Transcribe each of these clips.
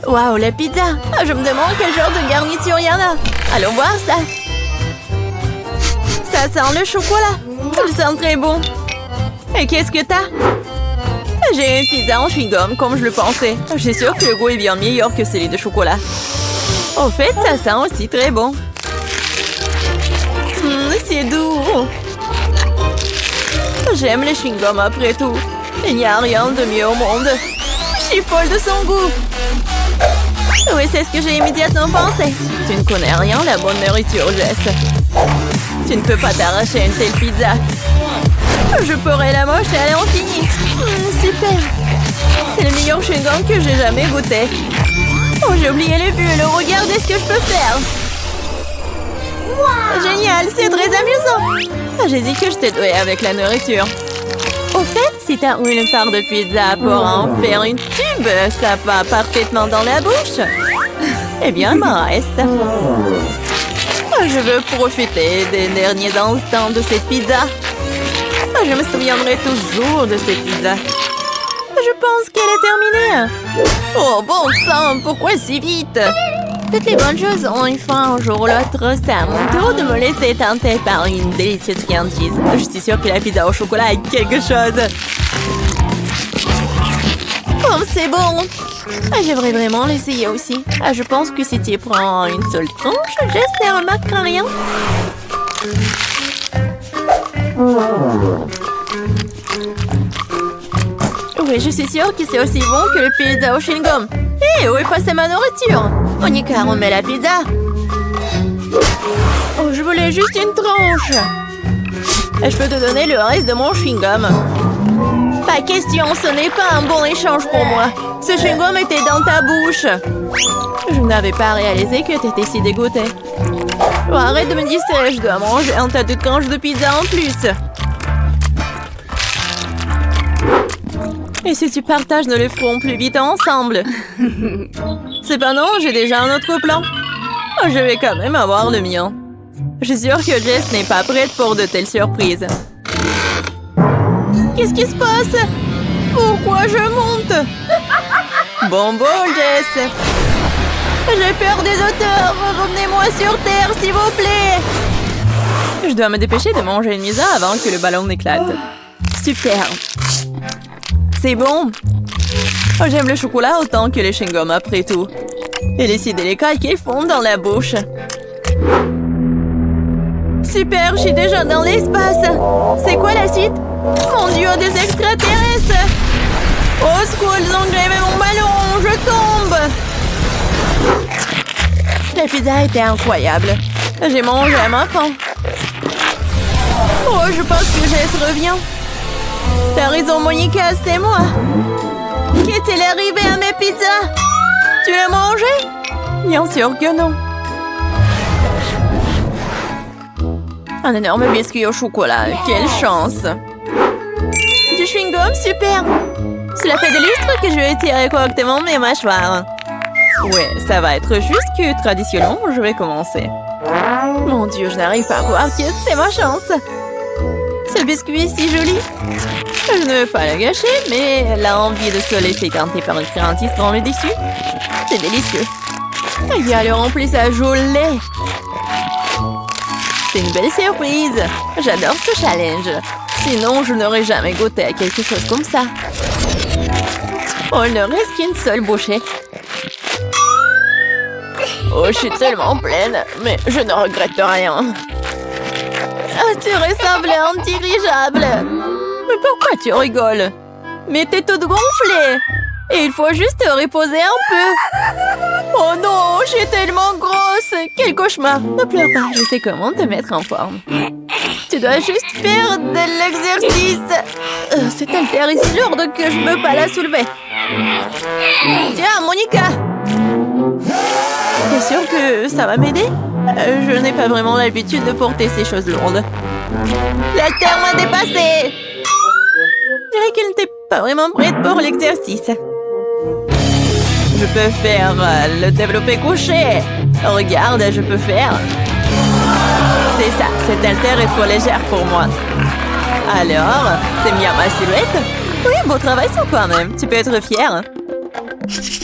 Waouh, la pizza! Je me demande quel genre de garniture il y en a. Allons voir ça. Ça sent le chocolat. Il sent très bon. Et qu'est-ce que t'as? J'ai une pizza en chewing-gum, comme je le pensais. Je suis sûre que le goût est bien meilleur que celui de chocolat. Au fait, ça sent aussi très bon. C'est doux. J'aime les chewing-gums après tout. Il n'y a rien de mieux au monde. Je suis folle de son goût. Oui, c'est ce que j'ai immédiatement pensé. Tu ne connais rien, la bonne nourriture, Jess. Tu ne peux pas t'arracher une telle pizza. Je pourrais la mocher à l'infini. Super. C'est le meilleur chewing-gum que j'ai jamais goûté. Oh, j'ai oublié les bulles. Regardez ce que je peux faire. Wow. Génial, c'est très amusant. J'ai dit que je t'ai doué avec la nourriture. Au fait, si t'as une part de pizza pour en faire une tube, ça va parfaitement dans la bouche. Eh bien, il m'en reste. Je veux profiter des derniers instants de cette pizza. Je me souviendrai toujours de cette pizza. Je pense qu'elle est terminée. Oh, bon sang, pourquoi si vite? Toutes les bonnes choses ont une fin un jour ou l'autre. C'est à mon tour de me laisser tenter par une délicieuse friandise. Je suis sûre que la pizza au chocolat est quelque chose. Oh, c'est bon. J'aimerais vraiment l'essayer aussi. Je pense que si tu prends une seule tranche, Jess ne remarquera rien. Oui, je suis sûre que c'est aussi bon que le pizza au chewing-gum. Hé, où est passée ma nourriture? Monica, remets la pizza. Oh, je voulais juste une tranche. Et je peux te donner le reste de mon chewing-gum. Pas question, ce n'est pas un bon échange pour moi. Ce chewing-gum était dans ta bouche. Je n'avais pas réalisé que tu étais si dégoûtée. Oh, arrête de me distraire, je dois manger un tas de tranches de pizza en plus. Et si tu partages, nous le ferons plus vite ensemble. Cependant, j'ai déjà un autre plan. Je vais quand même avoir le mien. Je suis sûre que Jess n'est pas prête pour de telles surprises. Qu'est-ce qui se passe? Pourquoi je monte? Bon bol, Jess. J'ai peur des auteurs. Revenez-moi sur Terre, s'il vous plaît. Je dois me dépêcher de manger une pizza avant que le ballon n'éclate. Super. C'est bon. Oh, j'aime le chocolat autant que les chewing-gums après tout. Et les si délicats qu'ils font dans la bouche. Super, je suis déjà dans l'espace. C'est quoi la suite? Mon Dieu, des extraterrestres! Au secours, ils ont grévé mon ballon! Je tombe! La pizza était incroyable. J'ai mangé à ma faim. Oh, je pense que Jess revient. T'as raison, Monica, c'est moi. Qu'est-il arrivé à mes pizzas? Tu l'as mangé? Bien sûr que non. Un énorme biscuit au chocolat. Quelle chance! Du chewing-gum, super! Cela fait des lustres que je vais tirer correctement mes mâchoires. Ouais, ça va être juste que traditionnellement, je vais commencer. Mon Dieu, je n'arrive pas à croire que c'est ma chance. Ce biscuit est si joli. Je ne veux pas le gâcher, mais l'envie de se laisser tenter par une friandise prend le dessus. C'est délicieux. Il y a le remplissage au lait. C'est une belle surprise. J'adore ce challenge. Sinon, je n'aurais jamais goûté à quelque chose comme ça. Oh, il ne reste qu'une seule bouchée. Oh, je suis tellement pleine, mais je ne regrette rien. Ah, tu ressembles à un dirigeable. Mais pourquoi tu rigoles? Mais t'es toute gonflée. Et il faut juste te reposer un peu. Oh non, je suis tellement grosse. Quel cauchemar. Ne pleure pas, je sais comment te mettre en forme. Tu dois juste faire de l'exercice. Cette haltère est si lourde que je ne peux pas la soulever. Tiens, Monica. T'es sûre que ça va m'aider? Je n'ai pas vraiment l'habitude de porter ces choses lourdes. La terre m'a dépassée. Je dirais qu'elle n'était pas vraiment prête pour l'exercice. Je peux faire le développé couché. Regarde, je peux faire. C'est ça, cette haltère est trop légère pour moi. Alors, t'aimes bien ma silhouette? Oui, beau travail sans quand même. Tu peux être fière.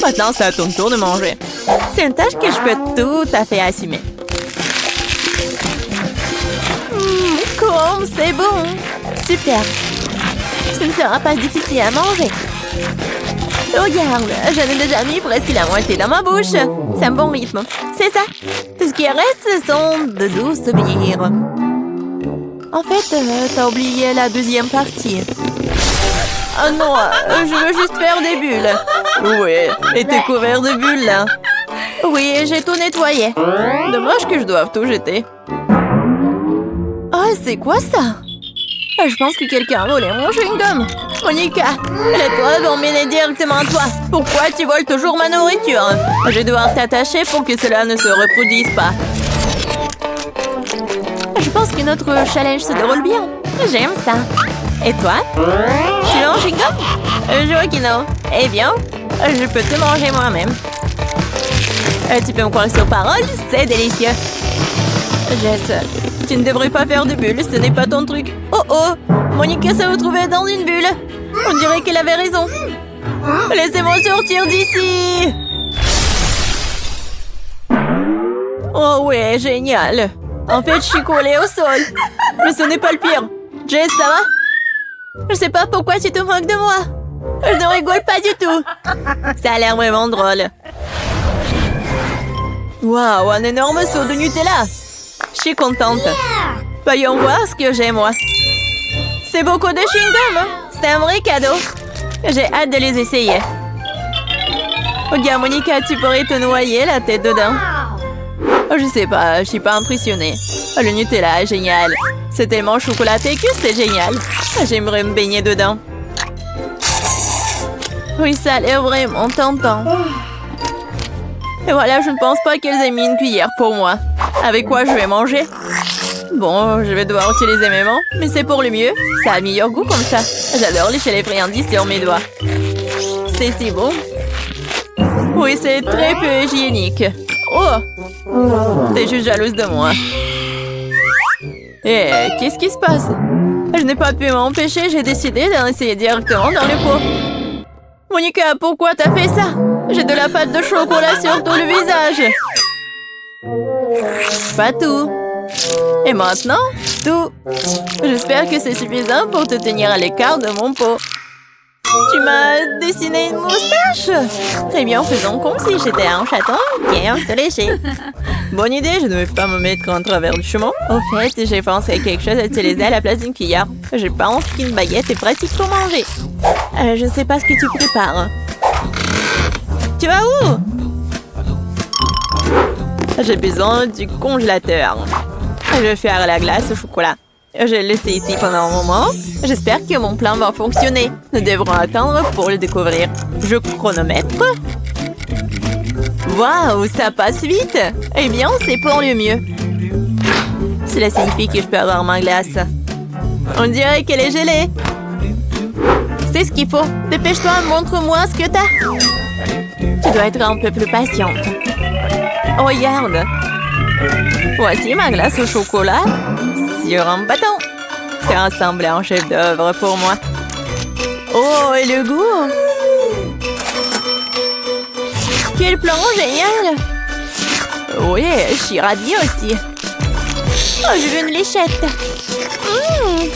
Maintenant, c'est à ton tour de manger. C'est une tâche que je peux tout à fait assumer. Comme c'est bon! Super! Ce ne sera pas difficile à manger. Regarde, j'en ai déjà mis presque la moitié dans ma bouche. C'est un bon rythme. C'est ça. Tout ce qui reste, ce sont de doux souvenirs. En fait, t'as oublié la deuxième partie. Oh non, je veux juste faire des bulles. Oui, et t'es couvert de bulles, là. Oui, j'ai tout nettoyé. Dommage que je doive tout jeter. Oh, c'est quoi ça? Je pense que quelqu'un a volé mon chewing-gum. Monica, les toiles vont m'aider directement à toi. Pourquoi tu voles toujours ma nourriture? Je vais devoir t'attacher pour que cela ne se reproduise pas. Je pense que notre challenge se déroule bien. J'aime ça. Et toi? Tu veux un chewing-gum? Je vois que non. Eh bien, je peux te manger moi-même. Tu peux me croire sur parole, c'est délicieux. Jess, tu ne devrais pas faire de bulles, ce n'est pas ton truc. Oh oh, Monica s'est retrouvée dans une bulle. On dirait qu'elle avait raison. Laissez-moi sortir d'ici. Oh ouais, génial. En fait, je suis collée au sol. Mais ce n'est pas le pire. Jess, ça va? Je sais pas pourquoi tu te moques de moi. Je ne rigole pas du tout. Ça a l'air vraiment drôle. Waouh, un énorme seau de Nutella. Je suis contente. Voyons voir ce que j'ai, moi. C'est beaucoup de chewing-gum. C'est un vrai cadeau. J'ai hâte de les essayer. Regarde, Monica, tu pourrais te noyer la tête dedans. Oh, je sais pas, je suis pas impressionnée. Oh, le Nutella est génial. C'est tellement chocolaté que c'est génial. J'aimerais me baigner dedans. Oui, ça a l'air vraiment tentant. Et voilà, je ne pense pas qu'elles aient mis une cuillère pour moi. Avec quoi je vais manger? Bon, je vais devoir utiliser mes mains, mais c'est pour le mieux. Ça a meilleur goût comme ça. J'adore lécher les friandises sur mes doigts. C'est si bon. Oui, c'est très peu hygiénique. Oh! T'es juste jalouse de moi. Eh, qu'est-ce qui se passe? Je n'ai pas pu m'empêcher, j'ai décidé d'en essayer directement dans le pot. Monica, pourquoi t'as fait ça? J'ai de la pâte de chocolat sur tout le visage. Pas tout. Et maintenant, tout. J'espère que c'est suffisant pour te tenir à l'écart de mon pot. Tu m'as dessiné une moustache. Très bien, faisons comme si j'étais un chaton bien se lécher. Bonne idée, je ne vais pas me mettre en travers du chemin. Au fait, j'ai pensé à quelque chose à utiliser à la place d'une cuillère. Je pense qu'une baguette est pratique pour manger. Je ne sais pas ce que tu prépares. Tu vas où? J'ai besoin du congélateur. Je vais faire la glace au chocolat. Je l'ai laissé ici pendant un moment. J'espère que mon plan va fonctionner. Nous devrons attendre pour le découvrir. Je chronomètre. Waouh, ça passe vite. Eh bien, c'est pour le mieux. Cela signifie que je peux avoir ma glace. On dirait qu'elle est gelée. C'est ce qu'il faut. Dépêche-toi, montre-moi ce que t'as. Tu dois être un peu plus patiente. Oh, regarde. Voici ma glace au chocolat sur un bâton. C'est ressemblé à un chef-d'œuvre pour moi. Oh, et le goût! Quel plan génial! Oui, je suis ravie aussi. Oh, je veux une léchette.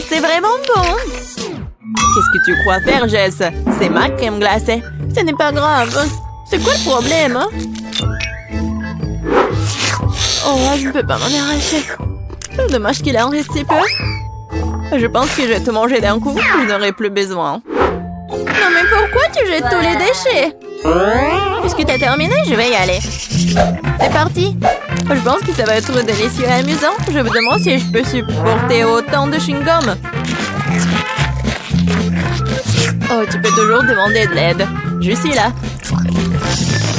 C'est vraiment bon. Qu'est-ce que tu crois faire, Jess? C'est ma crème glacée. Ce n'est pas grave. C'est quoi le problème, hein? Oh, je ne peux pas m'en arracher. Dommage qu'il en reste si peu. Je pense que je vais te manger d'un coup. Je n'aurai plus besoin. Non, mais pourquoi tu jettes tous les déchets? Puisque t'as terminé, je vais y aller. C'est parti. Je pense que ça va être délicieux et amusant. Je me demande si je peux supporter autant de chewing-gum. Oh, tu peux toujours demander de l'aide. Je suis là.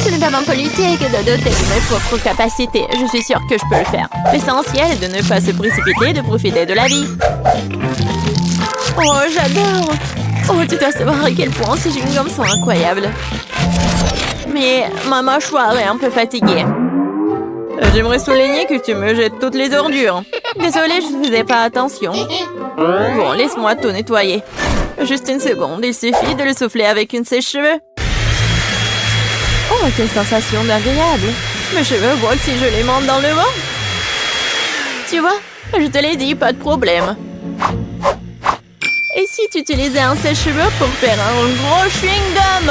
Ce n'est pas mon politique de doter de mes propres capacités. Je suis sûre que je peux le faire. L'essentiel est de ne pas se précipiter, de profiter de la vie. Oh, j'adore. Oh, tu dois savoir à quel point ces chewing-gums sont incroyables. Mais ma mâchoire est un peu fatiguée. J'aimerais souligner que tu me jettes toutes les ordures. Désolée, je ne faisais pas attention. Bon, laisse-moi tout nettoyer. Juste une seconde, il suffit de le souffler avec une sèche-cheveux. Oh, quelle sensation agréable. Mes cheveux volent si je les monte dans le vent. Tu vois, je te l'ai dit, pas de problème. Et si tu utilisais un sèche-cheveux pour faire un gros chewing-gum?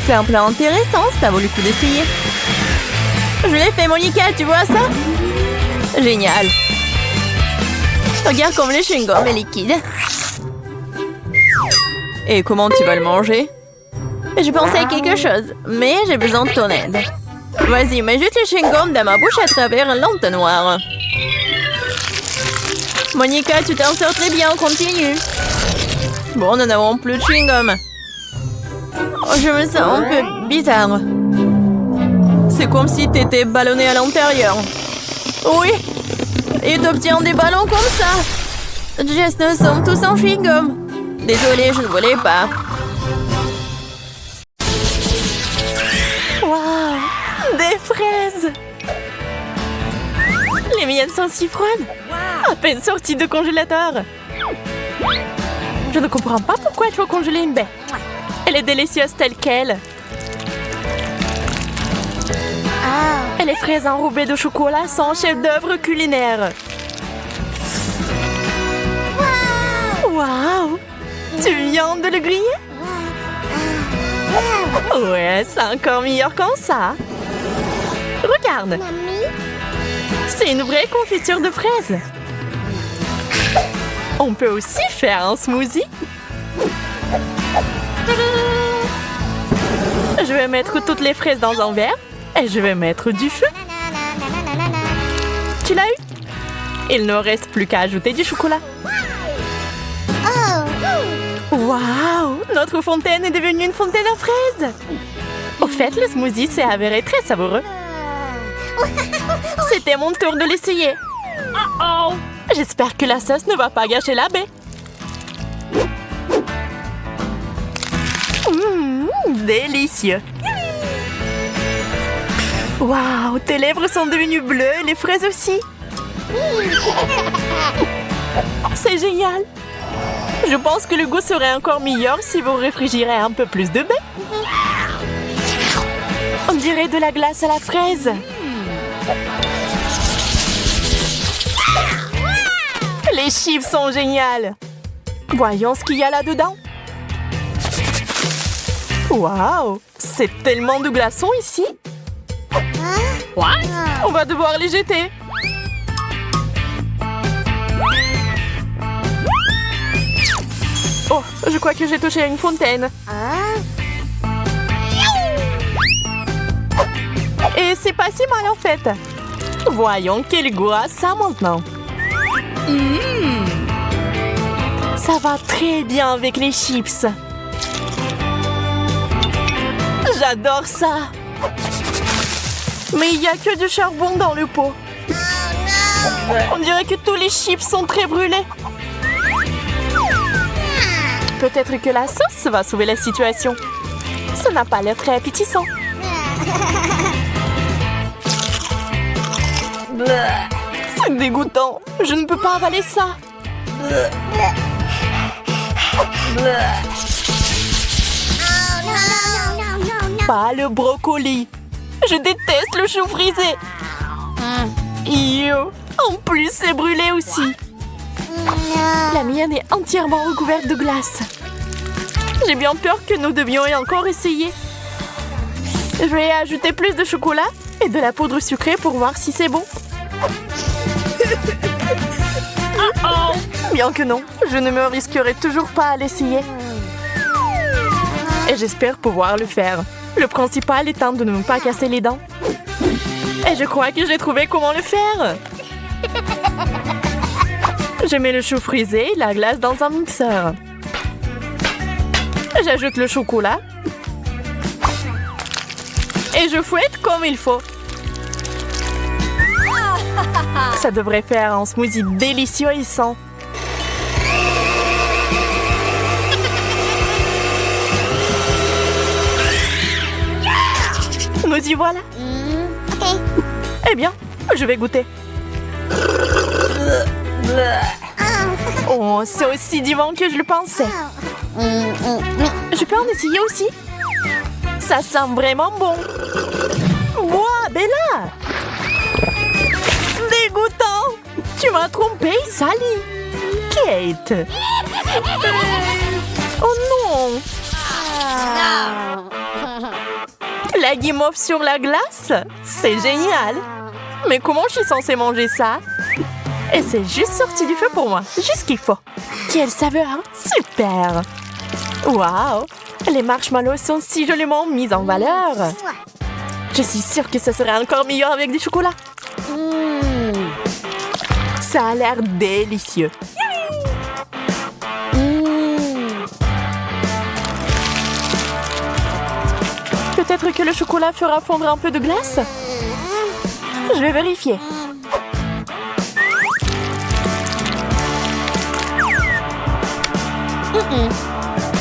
C'est un plan intéressant, ça vaut le coup d'essayer. Je l'ai fait, Monica, tu vois ça? Génial. Regarde comme le chewing-gum est liquide. Et comment tu vas le manger? Je pensais à quelque chose, mais j'ai besoin de ton aide. Vas-y, mets juste le chewing-gum dans ma bouche à travers l'entonnoir. Monica, tu t'en sors très bien, continue. Bon, nous n'avons plus de chewing-gum. Oh, je me sens un peu bizarre. C'est comme si t'étais ballonné à l'intérieur. Oui, et t'obtiens des ballons comme ça. Jess, nous sommes tous en chewing-gum. Désolée, je ne voulais pas. Waouh, des fraises. Les miennes sont si froides. À peine sorties de congélateur. Je ne comprends pas pourquoi il faut congeler une baie. Elle est délicieuse telle qu'elle. Et les fraises enrobées de chocolat sont un chef-d'œuvre culinaire. Waouh! Tu viens de le griller? Ouais, c'est encore meilleur comme ça. Regarde. C'est une vraie confiture de fraises. On peut aussi faire un smoothie. Je vais mettre toutes les fraises dans un verre et je vais mettre du feu. Tu l'as eu? Il ne reste plus qu'à ajouter du chocolat. Waouh! Notre fontaine est devenue une fontaine à fraises. Au fait, le smoothie s'est avéré très savoureux. C'était mon tour de l'essayer. J'espère que la sauce ne va pas gâcher la baie. Délicieux. Waouh, tes lèvres sont devenues bleues et les fraises aussi. C'est génial. Je pense que le goût serait encore meilleur si vous réfrigérez un peu plus de baie. On dirait de la glace à la fraise. Les chips sont géniales. Voyons ce qu'il y a là-dedans. Waouh, c'est tellement de glaçons ici. What? On va devoir les jeter. Oh, je crois que j'ai touché à une fontaine. Et c'est pas si mal en fait. Voyons quel goût a ça maintenant. Ça va très bien avec les chips. J'adore ça. Mais il n'y a que du charbon dans le pot. On dirait que tous les chips sont très brûlés. Peut-être que la sauce va sauver la situation. Ça n'a pas l'air très appétissant. C'est dégoûtant. Je ne peux pas avaler ça. Pas le brocoli. Je déteste le chou frisé. Yo. En plus, c'est brûlé aussi. La mienne est entièrement recouverte de glace. J'ai bien peur que nous devions encore essayer. Je vais ajouter plus de chocolat et de la poudre sucrée pour voir si c'est bon. Bien que non, je ne me risquerai toujours pas à l'essayer. Et j'espère pouvoir le faire. Le principal étant de ne pas casser les dents. Et je crois que j'ai trouvé comment le faire. Je mets le chou frisé et la glace dans un mixeur. J'ajoute le chocolat. Et je fouette comme il faut. Ça devrait faire un smoothie délicieux et sain. Nous y voilà. Ok. Eh bien, je vais goûter. Oh, c'est aussi divin que je le pensais. Je peux en essayer aussi? Ça sent vraiment bon. Moi, Bella! Dégoûtant! Tu m'as trompé, Sally! Kate! Oh non! La guimauve sur la glace? C'est génial! Mais comment je suis censée manger ça? Et c'est juste sorti du feu pour moi. Juste ce qu'il faut. Quelle saveur! Super! Waouh! Les marshmallows sont si joliment mis en valeur. Je suis sûre que ce serait encore meilleur avec du chocolat. Ça a l'air délicieux. Peut-être que le chocolat fera fondre un peu de glace? Je vais vérifier.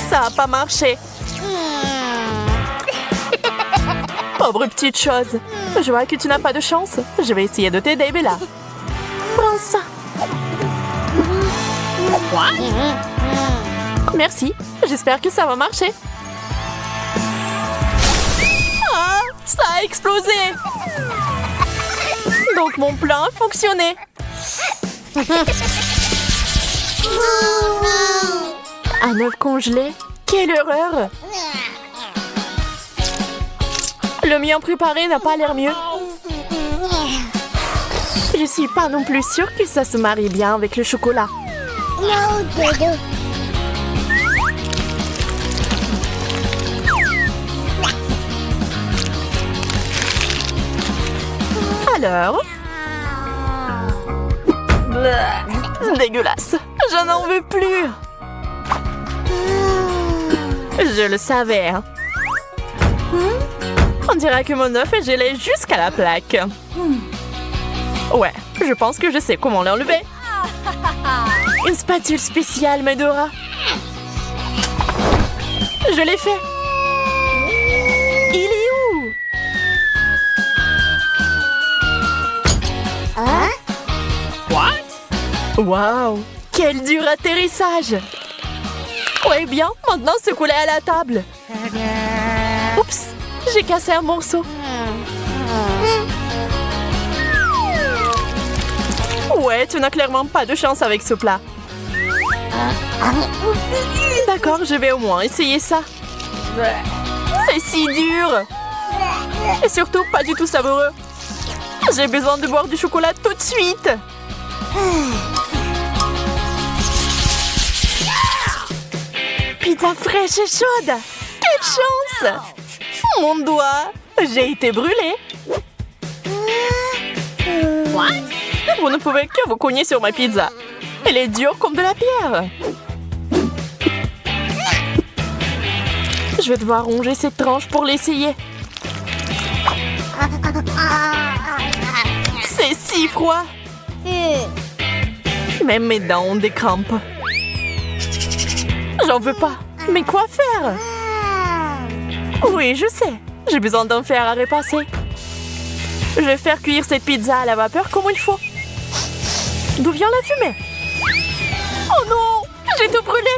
Ça n'a pas marché. Pauvre petite chose. Je vois que tu n'as pas de chance. Je vais essayer de t'aider, Bella. Prends ça. Merci. J'espère que ça va marcher. Ah, ça a explosé. Donc mon plan a fonctionné. Un œuf congelé? Quelle horreur! Le mien préparé n'a pas l'air mieux. Je suis pas non plus sûre que ça se marie bien avec le chocolat. Alors? Dégueulasse! Je n'en veux plus! Je le savais. Hein. On dirait que mon œuf est gelé jusqu'à la plaque. Ouais, je pense que je sais comment l'enlever. Une spatule spéciale, Medora. Je l'ai fait. Il est où? Hein? What? Wow, quel dur atterrissage! Ouais, bien, maintenant secoue-les à la table. Oups, j'ai cassé un morceau. Ouais, tu n'as clairement pas de chance avec ce plat. D'accord, je vais au moins essayer ça. C'est si dur. Et surtout pas du tout savoureux. J'ai besoin de boire du chocolat tout de suite. Pizza fraîche et chaude. Quelle chance! Mon doigt. J'ai été brûlée. What? Vous ne pouvez que vous cogner sur ma pizza. Elle est dure comme de la pierre. Je vais devoir ronger cette tranche pour l'essayer. C'est si froid. Même mes dents ont des crampes. J'en veux pas. Mais quoi faire? Oui, je sais. J'ai besoin d'un fer à repasser. Je vais faire cuire cette pizza à la vapeur comme il faut. D'où vient la fumée? Oh non! J'ai tout brûlé!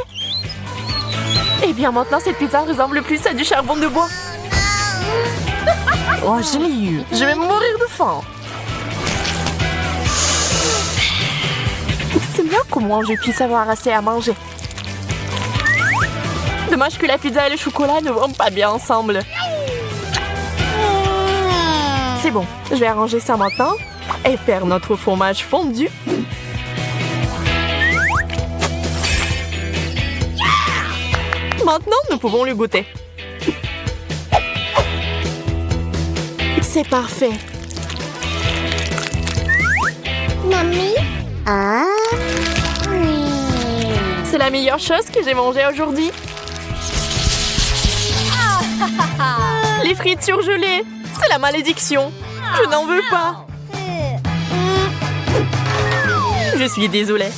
Eh bien, maintenant, cette pizza ressemble plus à du charbon de bois. Oh, je l'ai eu. Je vais mourir de faim. C'est bien comment je puisse avoir assez à manger. Dommage que la pizza et le chocolat ne vont pas bien ensemble. C'est bon, je vais arranger ça maintenant et faire notre fromage fondu. Maintenant, nous pouvons le goûter. C'est parfait. Mamie? Ah? C'est la meilleure chose que j'ai mangée aujourd'hui. Les frites surgelées, c'est la malédiction. Je n'en veux pas. Je suis désolée.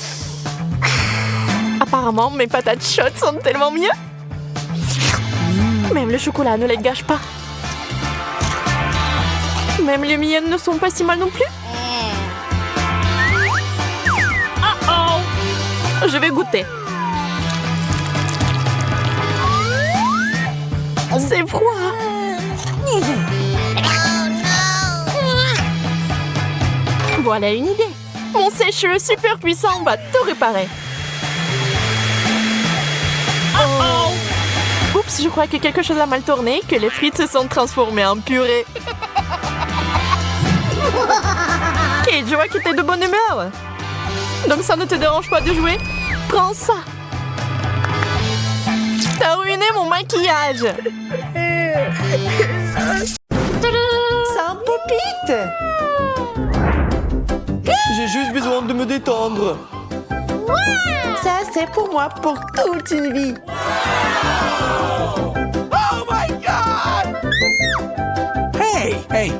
Apparemment, mes patates chaudes sont tellement mieux. Même le chocolat ne les gâche pas. Même les miennes ne sont pas si mal non plus. Je vais goûter. C'est froid. Voilà une idée. Mon sèche-cheveux super puissant va tout réparer. Oh! Oups, je crois que quelque chose a mal tourné, que les frites se sont transformées en purée. Kate, je vois que t'es de bonne humeur. Donc ça ne te dérange pas de jouer? Prends ça. T'as ruiné mon maquillage. C'est un pop-it. J'ai juste besoin de me détendre. Ça, c'est pour moi pour toute une vie. Oh my God! Hey!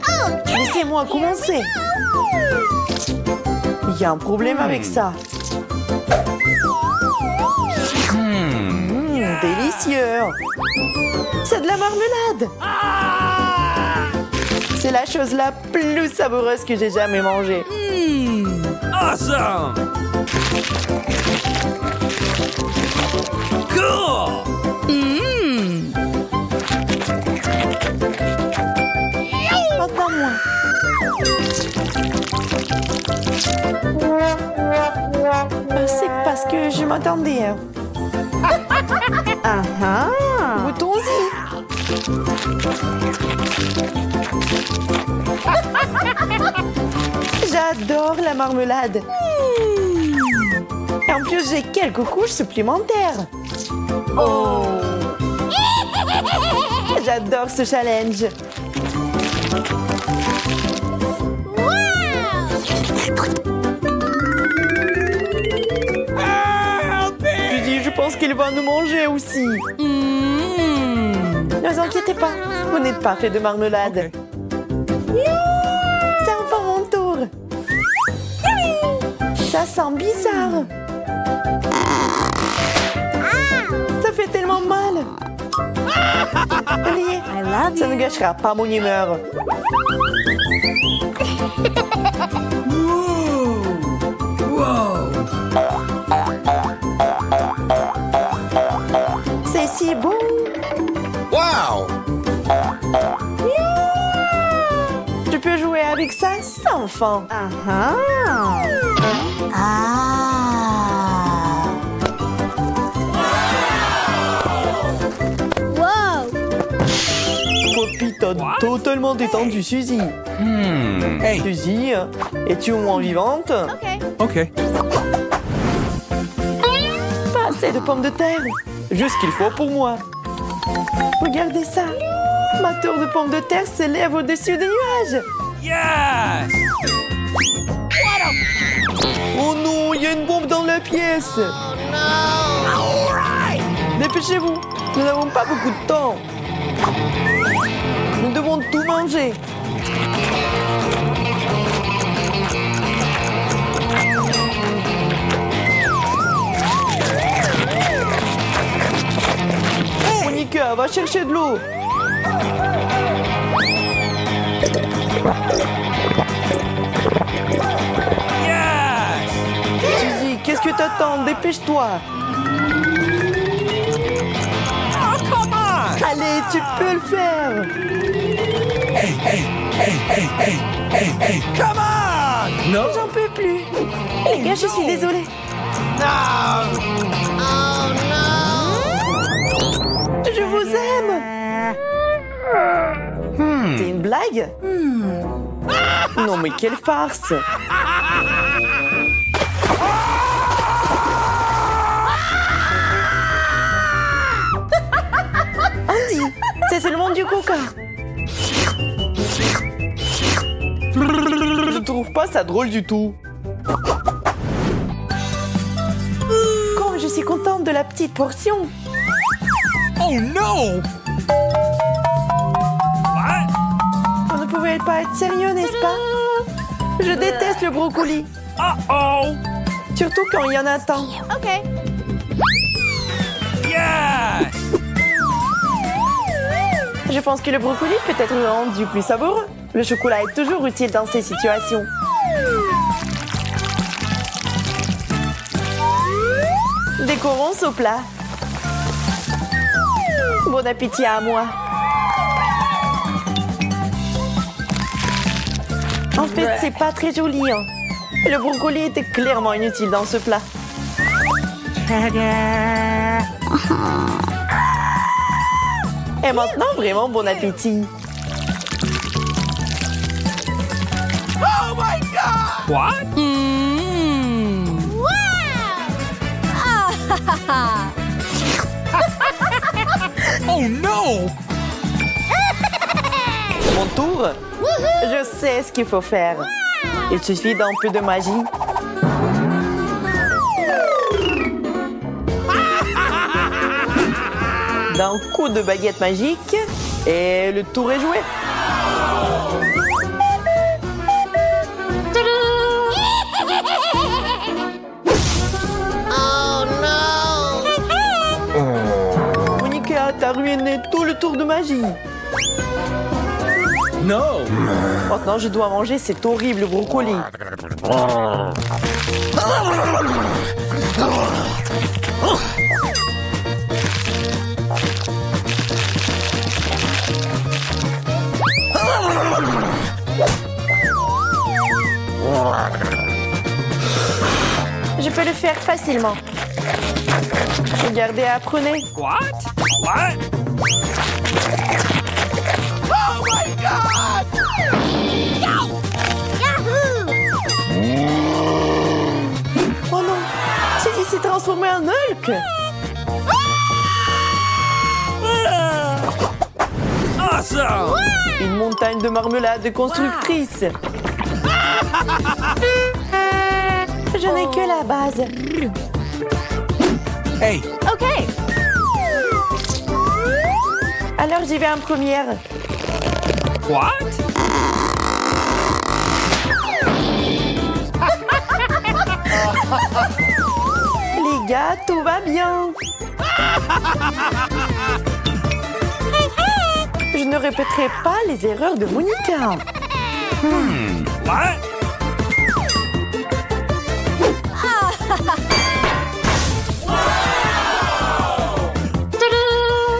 Laissez-moi commencer. Il y a un problème avec ça. Délicieux. C'est de la marmelade. C'est la chose la plus savoureuse que j'ai jamais mangée. Awesome! Cool! Maintenant moi. C'est parce que je m'attendais. Ah ah! Goûtons-y. J'adore la marmelade. Et en plus, j'ai quelques couches supplémentaires. Oh! J'adore ce challenge. Je pense qu'il va nous manger aussi. Ne vous inquiétez pas, vous n'êtes pas fait de marmelade. C'est enfin mon tour. Ça sent bizarre. Ça fait tellement mal. Oubliez, ça ne gâchera pas mon humeur. C'est si bon. Wow! Je peux jouer avec ça sans fin. Wow. Poppy t'a totalement détendu, Suzy. Hey! Suzy, es-tu au moins vivante? Okay. Pas assez de pommes de terre. Juste ce qu'il faut pour moi. Regardez ça. Ma tour de pommes de terre s'élève au-dessus des nuages. Yes! Oh non, il y a une bombe dans la pièce. Dépêchez-vous, nous n'avons pas beaucoup de temps. Nous devons tout manger. Monica, va chercher de l'eau. Yes! Suzy, qu'est-ce que t'attends? Dépêche-toi. Oh, come on! Allez, tu peux le faire. Hey, come on! No? J'en peux plus. Les gars, je suis désolée. No! Je vous aime. C'est une blague? Non, mais quelle farce. Andy, c'est seulement du coca. Je trouve pas ça drôle du tout. Comme je suis contente de la petite portion. Oh no! What? On ne pouvait pas être sérieux, n'est-ce pas? Je déteste le brocoli. Uh-oh! Surtout quand il y en a tant. Yes! Je pense que le brocoli peut être rendu plus savoureux. Le chocolat est toujours utile dans ces situations. Décorons ce plat. Bon appétit à moi. En fait, c'est pas très joli. Le brocoli était clairement inutile dans ce plat. Et maintenant, vraiment bon appétit. Oh my god! What? Oh no! Mon tour. Je sais ce qu'il faut faire. Il suffit d'un peu de magie. D'un coup de baguette magique et le tour est joué. Monica, t'as ruiné tout le tour de magie. No! Maintenant, je dois manger cet horrible brocoli. Je peux le faire facilement. Regardez, apprenez. What? What? Oh my god! Oh non, Teddy s'est transformé en Hulk. Awesome! Une montagne de marmelade constructrice. Je n'ai que la base. Hey! OK. Alors j'y vais en première. What? Les gars, tout va bien. Je ne répéterai pas les erreurs de Monica. What?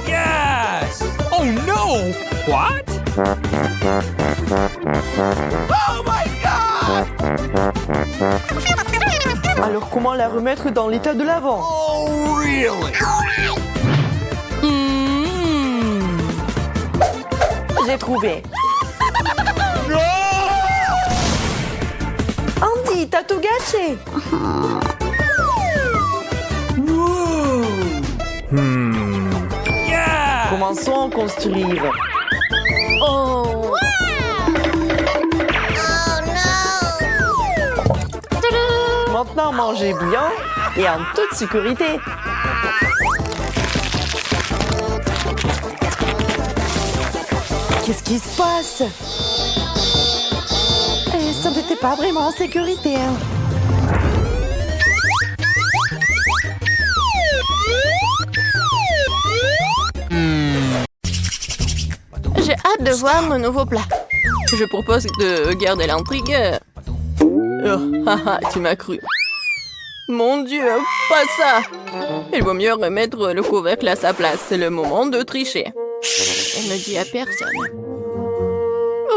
Yes! Oh no! What? Oh my god! Alors comment la remettre dans l'état de l'avant? Oh really? J'ai trouvé. No! Andy, t'as tout gâché. Yeah! Commençons à construire. Oh. Maintenant, mangez bien et en toute sécurité. Qu'est-ce qui se passe? Ça n'était pas vraiment en sécurité. Hein. J'ai hâte de voir le nouveau plat. Je propose de garder l'intrigue. Oh, haha, tu m'as cru. Mon Dieu, pas ça! Il vaut mieux remettre le couvercle à sa place. C'est le moment de tricher. Elle ne dit à personne.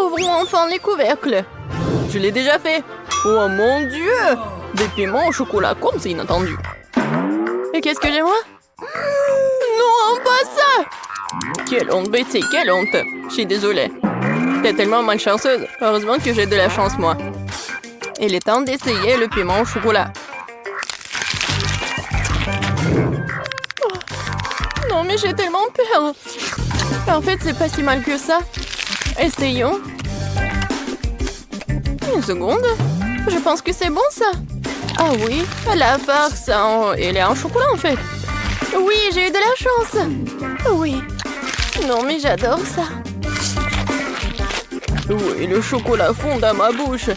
Ouvrons enfin les couvercles. Je l'ai déjà fait. Oh mon Dieu! Des piments au chocolat comme c'est inattendu. Et qu'est-ce que j'ai moi? Non, pas ça! Quelle honte, Betty, quelle honte! Je suis désolée. T'es tellement malchanceuse. Heureusement que j'ai de la chance, moi. Il est temps d'essayer le piment au chocolat. Oh. Non, mais j'ai tellement peur. En fait, c'est pas si mal que ça. Essayons. Une seconde. Je pense que c'est bon, ça. Ah oui, la farce, elle est en chocolat, en fait. Oui, j'ai eu de la chance. Oui. Non, mais j'adore ça. Oui, le chocolat fond dans ma bouche.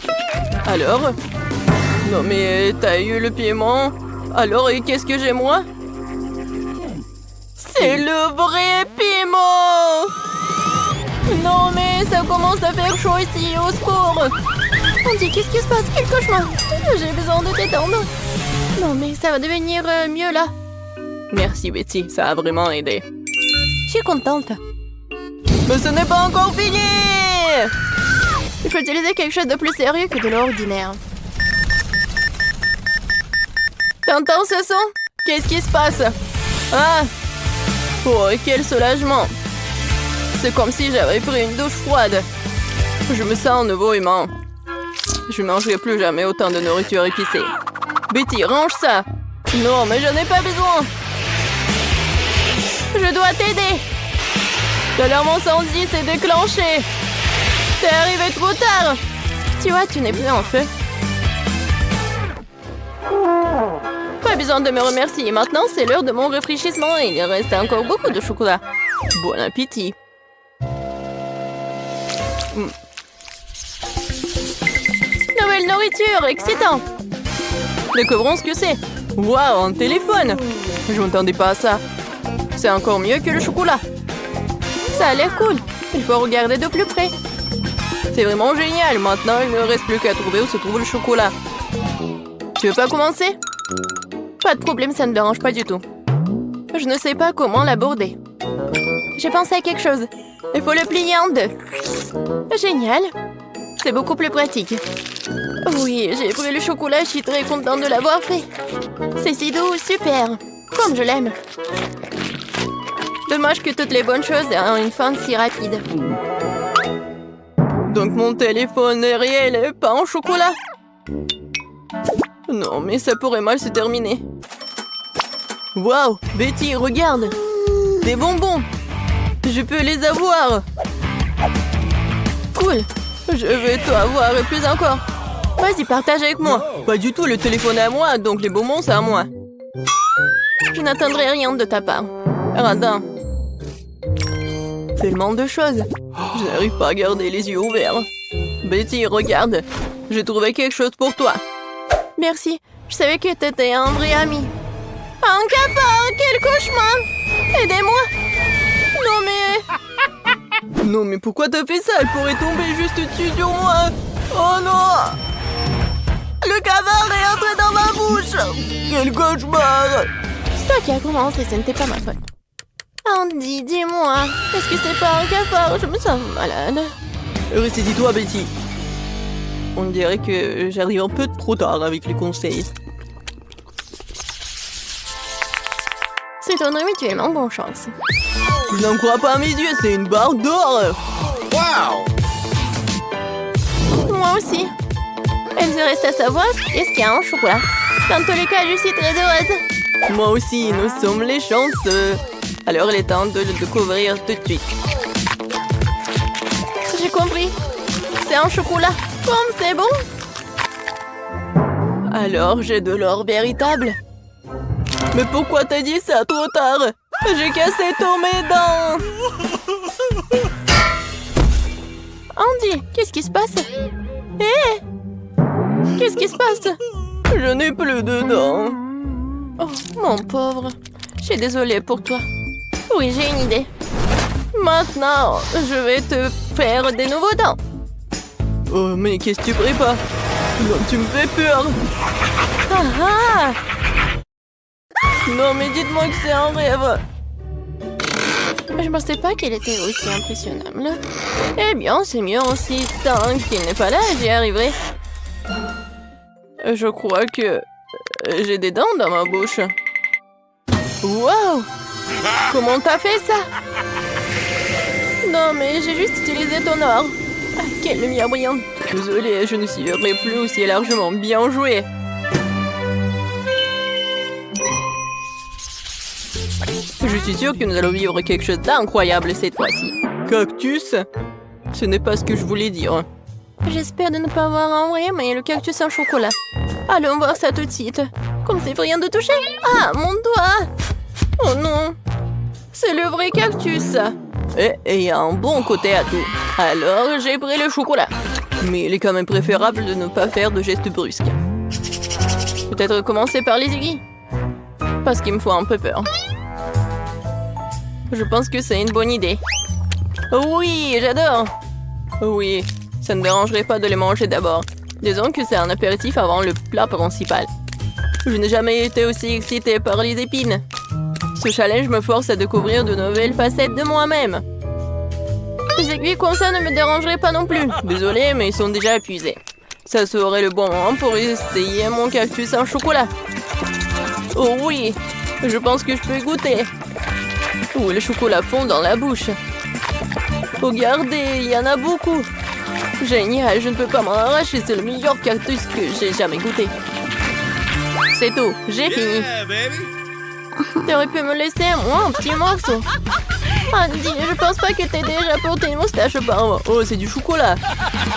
Alors? Non, mais t'as eu le piment. Alors, et qu'est-ce que j'ai, moi? C'est le vrai piment! Non, mais ça commence à faire chaud ici, au secours! On dit, qu'est-ce qui se passe? Quel cauchemar! J'ai besoin de détendre. Non, mais ça va devenir mieux, là. Merci, Betty, ça a vraiment aidé. Je suis contente. Mais ce n'est pas encore fini! Il faut utiliser quelque chose de plus sérieux que de l'ordinaire. T'entends ce son? Qu'est-ce qui se passe? Ah! Oh, quel soulagement! C'est comme si j'avais pris une douche froide. Je me sens un nouveau humain. Je ne mangerai plus jamais autant de nourriture épicée. Betty, range ça! Non, mais je n'ai pas besoin! Je dois t'aider! L'alarme incendie s'est déclenchée! T'es arrivé trop tard! Tu vois, tu n'es plus en feu. Pas besoin de me remercier. Maintenant, c'est l'heure de mon rafraîchissement et il reste encore beaucoup de chocolat. Bon appétit! Nouvelle nourriture, excitant! Découvrons ce que c'est. Waouh, un téléphone! Je m'attendais pas à ça. C'est encore mieux que le chocolat. Ça a l'air cool. Il faut regarder de plus près. C'est vraiment génial. Maintenant, il ne reste plus qu'à trouver où se trouve le chocolat. Tu veux pas commencer? Pas de problème, ça ne me dérange pas du tout. Je ne sais pas comment l'aborder. J'ai pensé à quelque chose. Il faut le plier en deux. Génial. C'est beaucoup plus pratique. Oui, j'ai pris le chocolat, je suis très contente de l'avoir fait. C'est si doux, super. Comme je l'aime. Dommage que toutes les bonnes choses aient une fin si rapide. Donc mon téléphone est réel et pas en chocolat? Non, mais ça pourrait mal se terminer. Waouh, Betty, regarde. Des bonbons. Je peux les avoir. Cool. Je vais tout avoir et plus encore. Vas-y, partage avec moi. Pas du tout, le téléphone est à moi, donc les bonbons, c'est à moi. Je n'attendrai rien de ta part. Radin. Tellement de choses. Je n'arrive pas à garder les yeux ouverts. Betty, regarde. J'ai trouvé quelque chose pour toi. Merci. Je savais que t'étais un vrai ami. Un cafard, quel cauchemar! Aidez-moi! Non mais pourquoi t'as fait ça? Elle pourrait tomber juste dessus sur moi. Oh non! Le cafard est entré dans ma bouche. Quel cauchemar! C'est toi qui as commencé, ce n'était pas ma faute. Andy, dis-moi, est-ce que c'est pas un cafard? Je me sens malade. Ressaisis-toi, Betty. On dirait que j'arrive un peu trop tard avec les conseils. C'est ton ami, tu es en bonne chance. Je n'en crois pas à mes yeux, c'est une barre d'or. Wow! Moi aussi. Il me reste à savoir est-ce qu'il y a un chocolat. Dans tous les cas, je suis très heureuse. Moi aussi, nous sommes les chanceux. Alors, il est temps de le découvrir tout de suite. J'ai compris. C'est un chocolat. Comme c'est bon. Alors, j'ai de l'or véritable. Mais pourquoi t'as dit ça trop tard? J'ai cassé tous mes dents. Andy, qu'est-ce qui se passe? Hé! Qu'est-ce qui se passe? Je n'ai plus de dents. Oh, mon pauvre. Je suis désolée pour toi. Oui, j'ai une idée. Maintenant, je vais te faire des nouveaux dents. Oh, mais qu'est-ce que tu prépares? Non, tu me fais peur. Ah ah! Non, mais dites-moi que c'est un rêve. Je pensais pas qu'elle était aussi impressionnable. Eh bien, c'est mieux aussi. Tant qu'il n'est pas là, j'y arriverai. Je crois que j'ai des dents dans ma bouche. Wow! Comment t'as fait ça? Non, mais j'ai juste utilisé ton or. Ah, quelle lumière brillante. Désolée, je ne suivrai plus aussi largement. Bien joué. Je suis sûre que nous allons vivre quelque chose d'incroyable cette fois-ci. Cactus? Ce n'est pas ce que je voulais dire. J'espère de ne pas avoir en vrai, mais le cactus en chocolat. Allons voir ça tout de suite. Comme c'est rien de toucher. Ah, mon doigt! Oh non! C'est le vrai cactus. Et il y a un bon côté à tout. Alors, j'ai pris le chocolat. Mais il est quand même préférable de ne pas faire de gestes brusques. Peut-être commencer par les aiguilles. Parce qu'il me faut un peu peur. Je pense que c'est une bonne idée. Oui, j'adore. Oui, ça ne dérangerait pas de les manger d'abord. Disons que c'est un apéritif avant le plat principal. Je n'ai jamais été aussi excitée par les épines. Ce challenge me force à découvrir de nouvelles facettes de moi-même. Les aiguilles comme ça ne me dérangeraient pas non plus. Désolée, mais ils sont déjà épuisés. Ça serait le bon moment pour essayer mon cactus en chocolat. Oh oui, je pense que je peux goûter. Oh, le chocolat fond dans la bouche. Regardez, il y en a beaucoup. Génial, je ne peux pas m'en arracher. C'est le meilleur cactus que j'ai jamais goûté. C'est tout, j'ai fini. T'aurais pu me laisser moi un petit morceau. Andy, je pense pas que t'aies déjà porté une moustache auparavant. Oh, c'est du chocolat.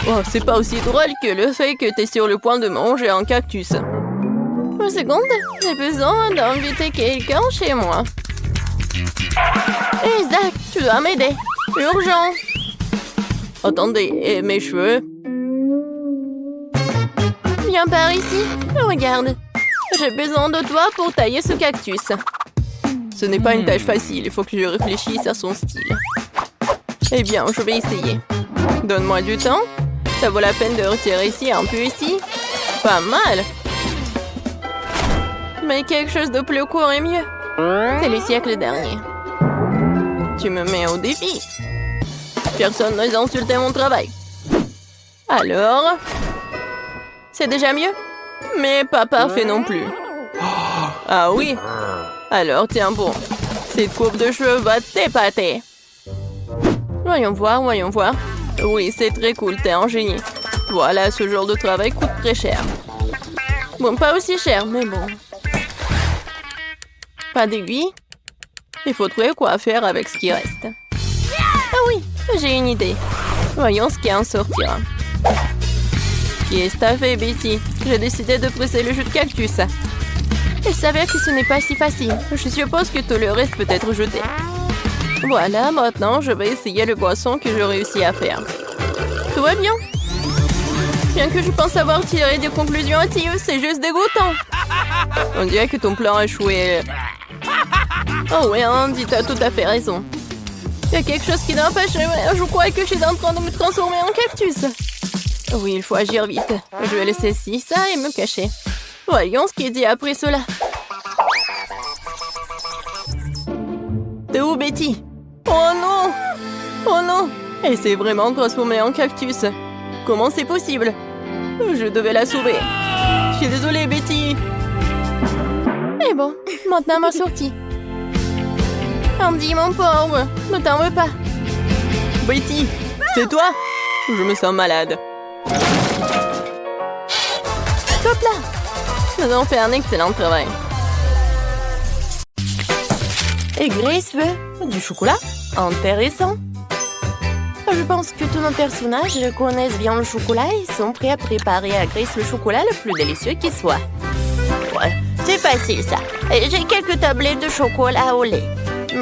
Oh, c'est pas aussi drôle que le fait que t'es sur le point de manger un cactus. Une seconde, j'ai besoin d'inviter quelqu'un chez moi. Hey Zach, tu dois m'aider. Urgent. Attendez, et mes cheveux? Viens par ici. Regarde. J'ai besoin de toi pour tailler ce cactus. Ce n'est pas une tâche facile, il faut que je réfléchisse à son style. Eh bien, je vais essayer. Donne-moi du temps. Ça vaut la peine de retirer ici, un peu ici. Pas mal. Mais quelque chose de plus court est mieux. C'est le siècle dernier. Tu me mets au défi. Personne n'ose insulter mon travail. Alors? C'est déjà mieux? Mais pas parfait non plus. Ah oui? Alors tiens bon. Cette coupe de cheveux va t'épater. Voyons voir, voyons voir. Oui, c'est très cool, t'es un génie. Voilà, ce genre de travail coûte très cher. Bon, pas aussi cher, mais bon. Pas d'aiguille? Il faut trouver quoi faire avec ce qui reste. Ah oui, j'ai une idée. Voyons ce qui en sortira. Qu'est-ce que t'as fait, Betty? J'ai décidé de presser le jus de cactus. Il s'avère que ce n'est pas si facile. Je suppose que tout le reste peut être jeté. Voilà, maintenant, je vais essayer le boisson que j'ai réussi à faire. Tout va bien. Bien que je pense avoir tiré des conclusions hâtives, c'est juste dégoûtant. On dirait que ton plan a échoué. Oh ouais, Andy, t'as tout à fait raison. Il y a quelque chose qui n'a pas échoué. Je crois que je suis en train de me transformer en cactus. Oui, il faut agir vite. Je vais laisser ci, ça et me cacher. Voyons ce qu'il dit après cela. T'es où, Betty? Oh non! Oh non! Elle s'est vraiment transformée en cactus. Comment c'est possible? Je devais la sauver. Je suis désolée, Betty. Et bon, maintenant ma sortie. Andy, mon pauvre, ne t'en veux pas. Betty, c'est toi? Je me sens malade. Hop là! Nous avons fait un excellent travail. Et Grace veut du chocolat? Intéressant. Je pense que tous nos personnages connaissent bien le chocolat et sont prêts à préparer à Grace le chocolat le plus délicieux qui soit. Ouais, c'est facile ça. J'ai quelques tablettes de chocolat au lait.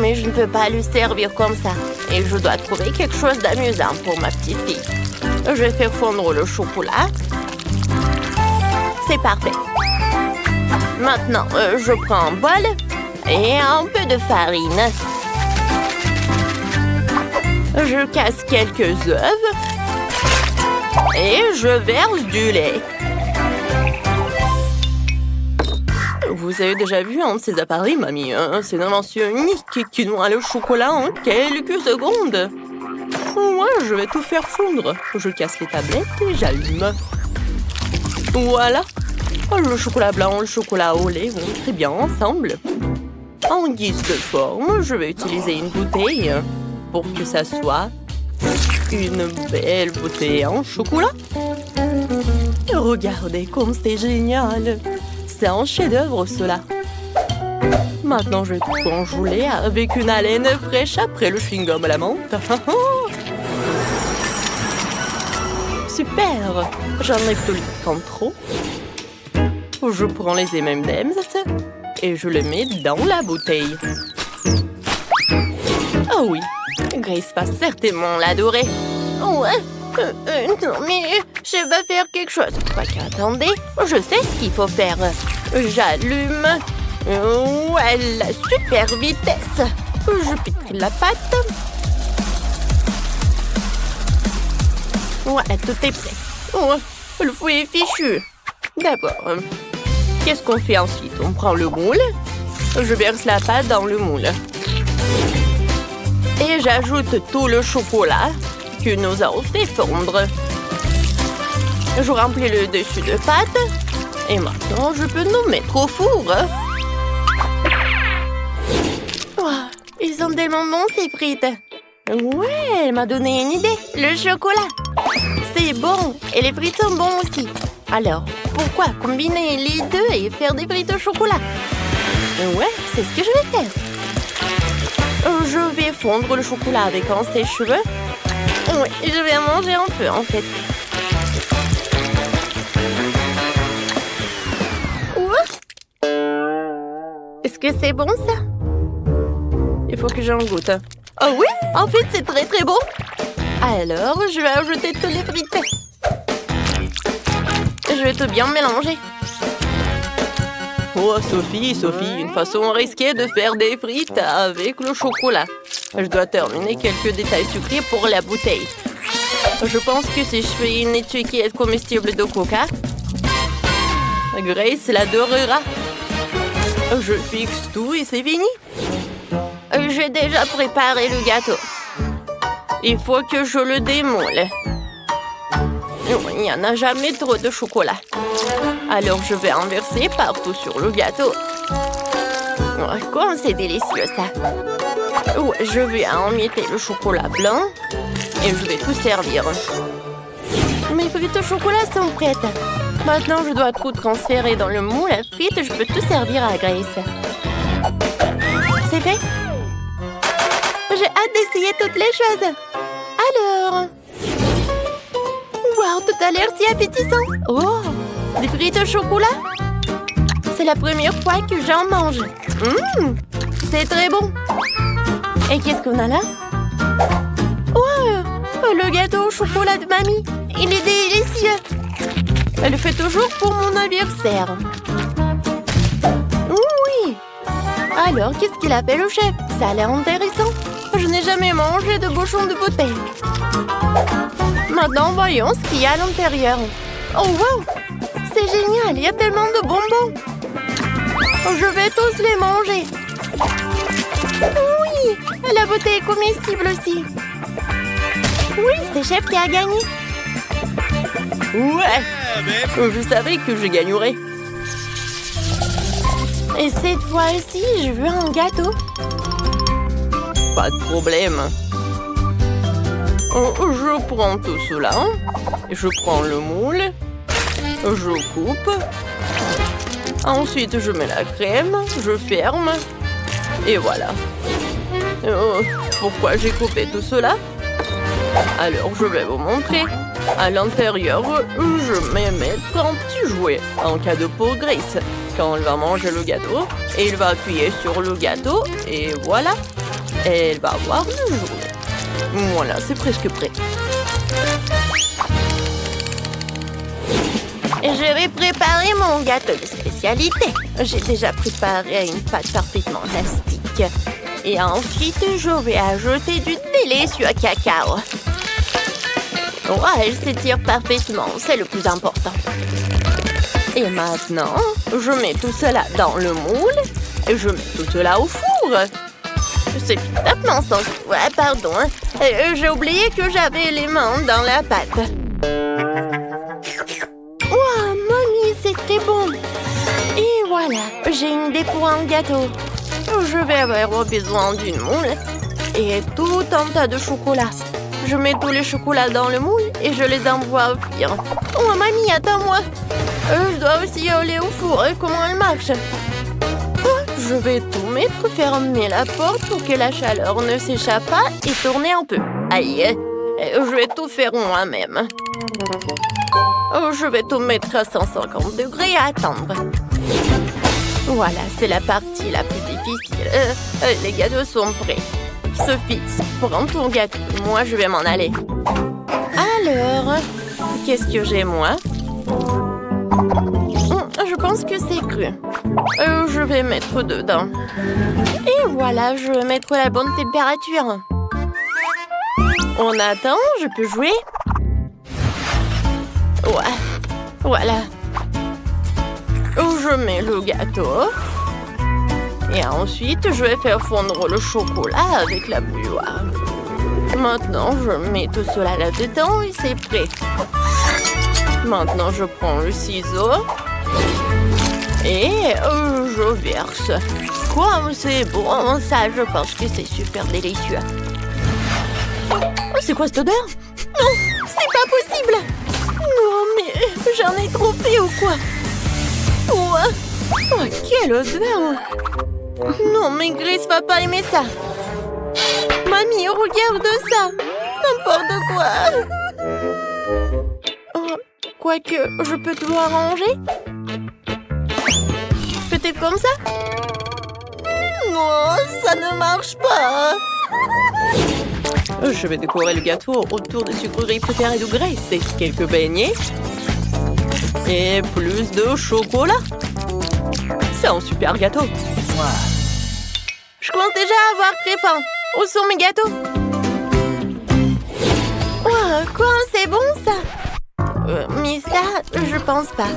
Mais je ne peux pas le servir comme ça. Et je dois trouver quelque chose d'amusant pour ma petite fille. Je vais faire fondre le chocolat. C'est parfait. Maintenant, je prends un bol et un peu de farine. Je casse quelques œufs et je verse du lait. Vous avez déjà vu un de ces appareils, mamie? C'est une invention unique qui noie le chocolat en quelques secondes. Moi, je vais tout faire fondre. Je casse les tablettes et j'allume. Voilà. Le chocolat blanc et le chocolat au lait vont très bien ensemble. En guise de forme, je vais utiliser une bouteille pour que ça soit une belle bouteille en chocolat. Regardez comme c'est génial. C'est un chef-d'œuvre, cela. Maintenant, je vais tout congeler avec une haleine fraîche après le chewing-gum à la menthe. Super! J'enlève tout le contrôle. Je prends les M&M's et je les mets dans la bouteille. Oh oui, Grace va certainement l'adorer. Ouais, non mais je vais faire quelque chose. Attendez, je sais ce qu'il faut faire. J'allume. Ouais, la super vitesse. Je pétris la pâte. Voilà, tout est prêt. Oh, le fouet est fichu. D'abord, qu'est-ce qu'on fait ensuite? On prend le moule. Je verse la pâte dans le moule. Et j'ajoute tout le chocolat que nous avons fait fondre. Je remplis le dessus de pâte. Et maintenant, je peux nous mettre au four. Oh, ils sont tellement bons, ces frites. Ouais, elle m'a donné une idée. Le chocolat. C'est bon. Et les frites sont bons aussi. Alors, pourquoi combiner les deux et faire des frites au chocolat? Ouais, c'est ce que je vais faire. Je vais fondre le chocolat avec un sèche-cheveux. Oui, je vais en manger un peu, en fait. Ouais. Est-ce que c'est bon, ça? Il faut que j'en goûte. Oh oui, en fait, c'est très très bon. Alors, je vais ajouter tous les frites. Je vais tout bien mélanger. Oh, Sophie, une façon risquée de faire des frites avec le chocolat. Je dois terminer quelques détails sucrés pour la bouteille. Je pense que si je fais une étiquette comestible de coca, Grace l'adorera. Je fixe tout et c'est fini. J'ai déjà préparé le gâteau. Il faut que je le démoule. Il n'y en a jamais trop de chocolat. Alors je vais en verser partout sur le gâteau. Oh, comme c'est délicieux ça. Ouais, je vais emietter le chocolat blanc et je vais tout servir. Mes frites au chocolat sont prêtes. Maintenant, je dois tout transférer dans le moule à frites. Je peux tout servir à Grace. C'est fait? J'ai hâte d'essayer toutes les choses. Alors... Wow, tout a l'air si appétissant. Oh, des frites au chocolat? C'est la première fois que j'en mange. C'est très bon. Et qu'est-ce qu'on a là? Oh, le gâteau au chocolat de mamie. Il est délicieux. Elle le fait toujours pour mon anniversaire. Oui. Alors, qu'est-ce qu'il a fait le chef? Ça a l'air intéressant. Je n'ai jamais mangé de bouchon de bouteille. Maintenant, voyons ce qu'il y a à l'intérieur. Oh, wow! C'est génial, il y a tellement de bonbons. Je vais tous les manger. Oui, la bouteille est comestible aussi. Oui, c'est Chef qui a gagné. Ouais, je savais que je gagnerais. Et cette fois-ci, je veux un gâteau. Pas de problème. Je prends tout cela. Je prends le moule. Je coupe. Ensuite, je mets la crème. Je ferme. Et voilà. Pourquoi j'ai coupé tout cela? Alors, je vais vous montrer. À l'intérieur, je vais mettre un petit jouet en cadeau pour Grace. Quand elle va manger le gâteau, elle va appuyer sur le gâteau et voilà. Elle va avoir le jouet. Voilà, c'est presque prêt. Et je vais préparer mon gâteau de spécialité. J'ai déjà préparé une pâte parfaitement élastique. Et ensuite, je vais ajouter du délicieux cacao. Ouais, elle s'étire parfaitement, c'est le plus important. Et maintenant, je mets tout cela dans le moule et je mets tout cela au four. C'est complètement sans... Ouais, pardon. J'ai oublié que j'avais les mains dans la pâte. Wow, mamie, c'est très bon. Et voilà, j'ai une idée pour un gâteau. Je vais avoir besoin d'une moule et tout un tas de chocolat. Je mets tous les chocolats dans le moule et je les envoie au cuire. Oh, mamie, attends-moi. Je dois aussi aller au four. Comment elle marche? Je vais tout mettre, fermer la porte pour que la chaleur ne s'échappe pas et tourner un peu. Aïe, je vais tout faire moi-même. Je vais tout mettre à 150 degrés et attendre. Voilà, c'est la partie la plus difficile. Les gâteaux sont prêts. Sophie, prends ton gâteau. Moi, je vais m'en aller. Alors, qu'est-ce que j'ai, moi? Je pense que c'est cru. Je vais mettre dedans. Et voilà, je vais mettre la bonne température. On attend, je peux jouer? Ouais, voilà. Je mets le gâteau. Et ensuite, je vais faire fondre le chocolat avec la bouilloire. Maintenant, je mets tout cela là-dedans et c'est prêt. Maintenant, je prends le ciseau Et je verse. Quoi, c'est bon, ça, je pense que c'est super délicieux. Oh, c'est quoi cette odeur? Non, c'est pas possible. Non, mais j'en ai trop fait ou quoi? Oh, quelle odeur! Non, mais Grace va pas aimer ça. Mamie, regarde ça. N'importe quoi. Oh, quoique, je peux tout arranger? Peut-être comme ça? Non, ça ne marche pas. Je vais décorer le gâteau autour de sucreries préférées de Grace et quelques beignets. Et plus de chocolat. C'est un super gâteau. Je commence déjà à avoir très faim. Où sont mes gâteaux? Oh, quoi, c'est bon ça? Mais ça, je pense pas.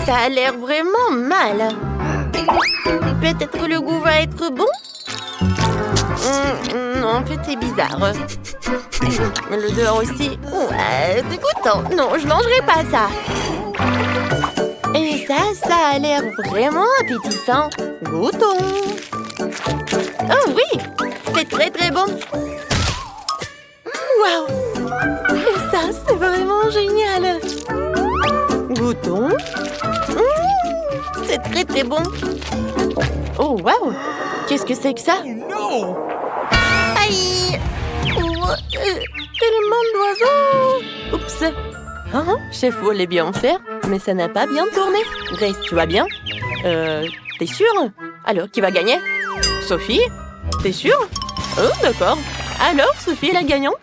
Ça a l'air vraiment mal. Peut-être le goût va être bon? Non, en fait, c'est bizarre. L'odeur aussi. Dégoûtant. Non, je mangerai pas ça. Et ça a l'air vraiment appétissant. Goûtons. Oh oui, c'est très très bon. Waouh! Et ça, c'est vraiment génial. Goûtons. C'est très très bon. Oh waouh! Qu'est-ce que c'est que ça? No! Aïe! Tellement d'oiseaux! Oups! Chef voulait bien faire, mais ça n'a pas bien tourné. Grace, tu vas bien? T'es sûre? Alors, qui va gagner? Sophie? T'es sûre? Oh, d'accord. Alors, Sophie est la gagnante?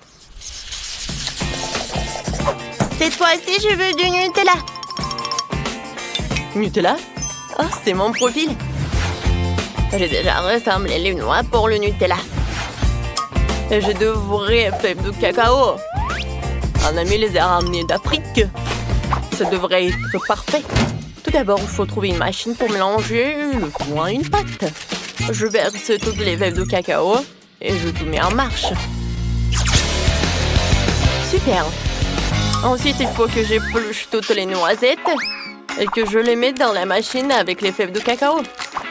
Cette fois-ci, je veux du Nutella. Nutella? Oh, c'est mon profil. J'ai déjà rassemblé les noix pour le Nutella. J'ai de vraies fèves de cacao. Un ami les a ramenées d'Afrique. Ça devrait être parfait. Tout d'abord, il faut trouver une machine pour mélanger le tout en une pâte. Je verse toutes les fèves de cacao et je tout mets en marche. Super. Ensuite, il faut que j'épluche toutes les noisettes et que je les mette dans la machine avec les fèves de cacao.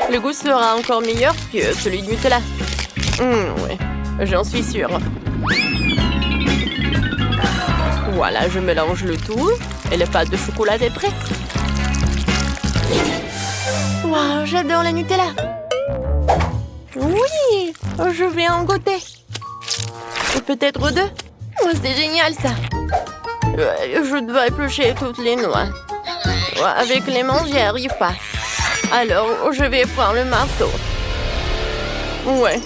Le goût sera encore meilleur que celui de Nutella. Ouais, j'en suis sûre. Voilà, je mélange le tout et la pâte de chocolat est prête. Waouh, j'adore la Nutella. Oui, je vais en goûter. Et peut-être deux. Oh, c'est génial ça. Je dois éplucher toutes les noix. Avec les mains, j'y arrive pas. Alors, je vais prendre le marteau. Ouais.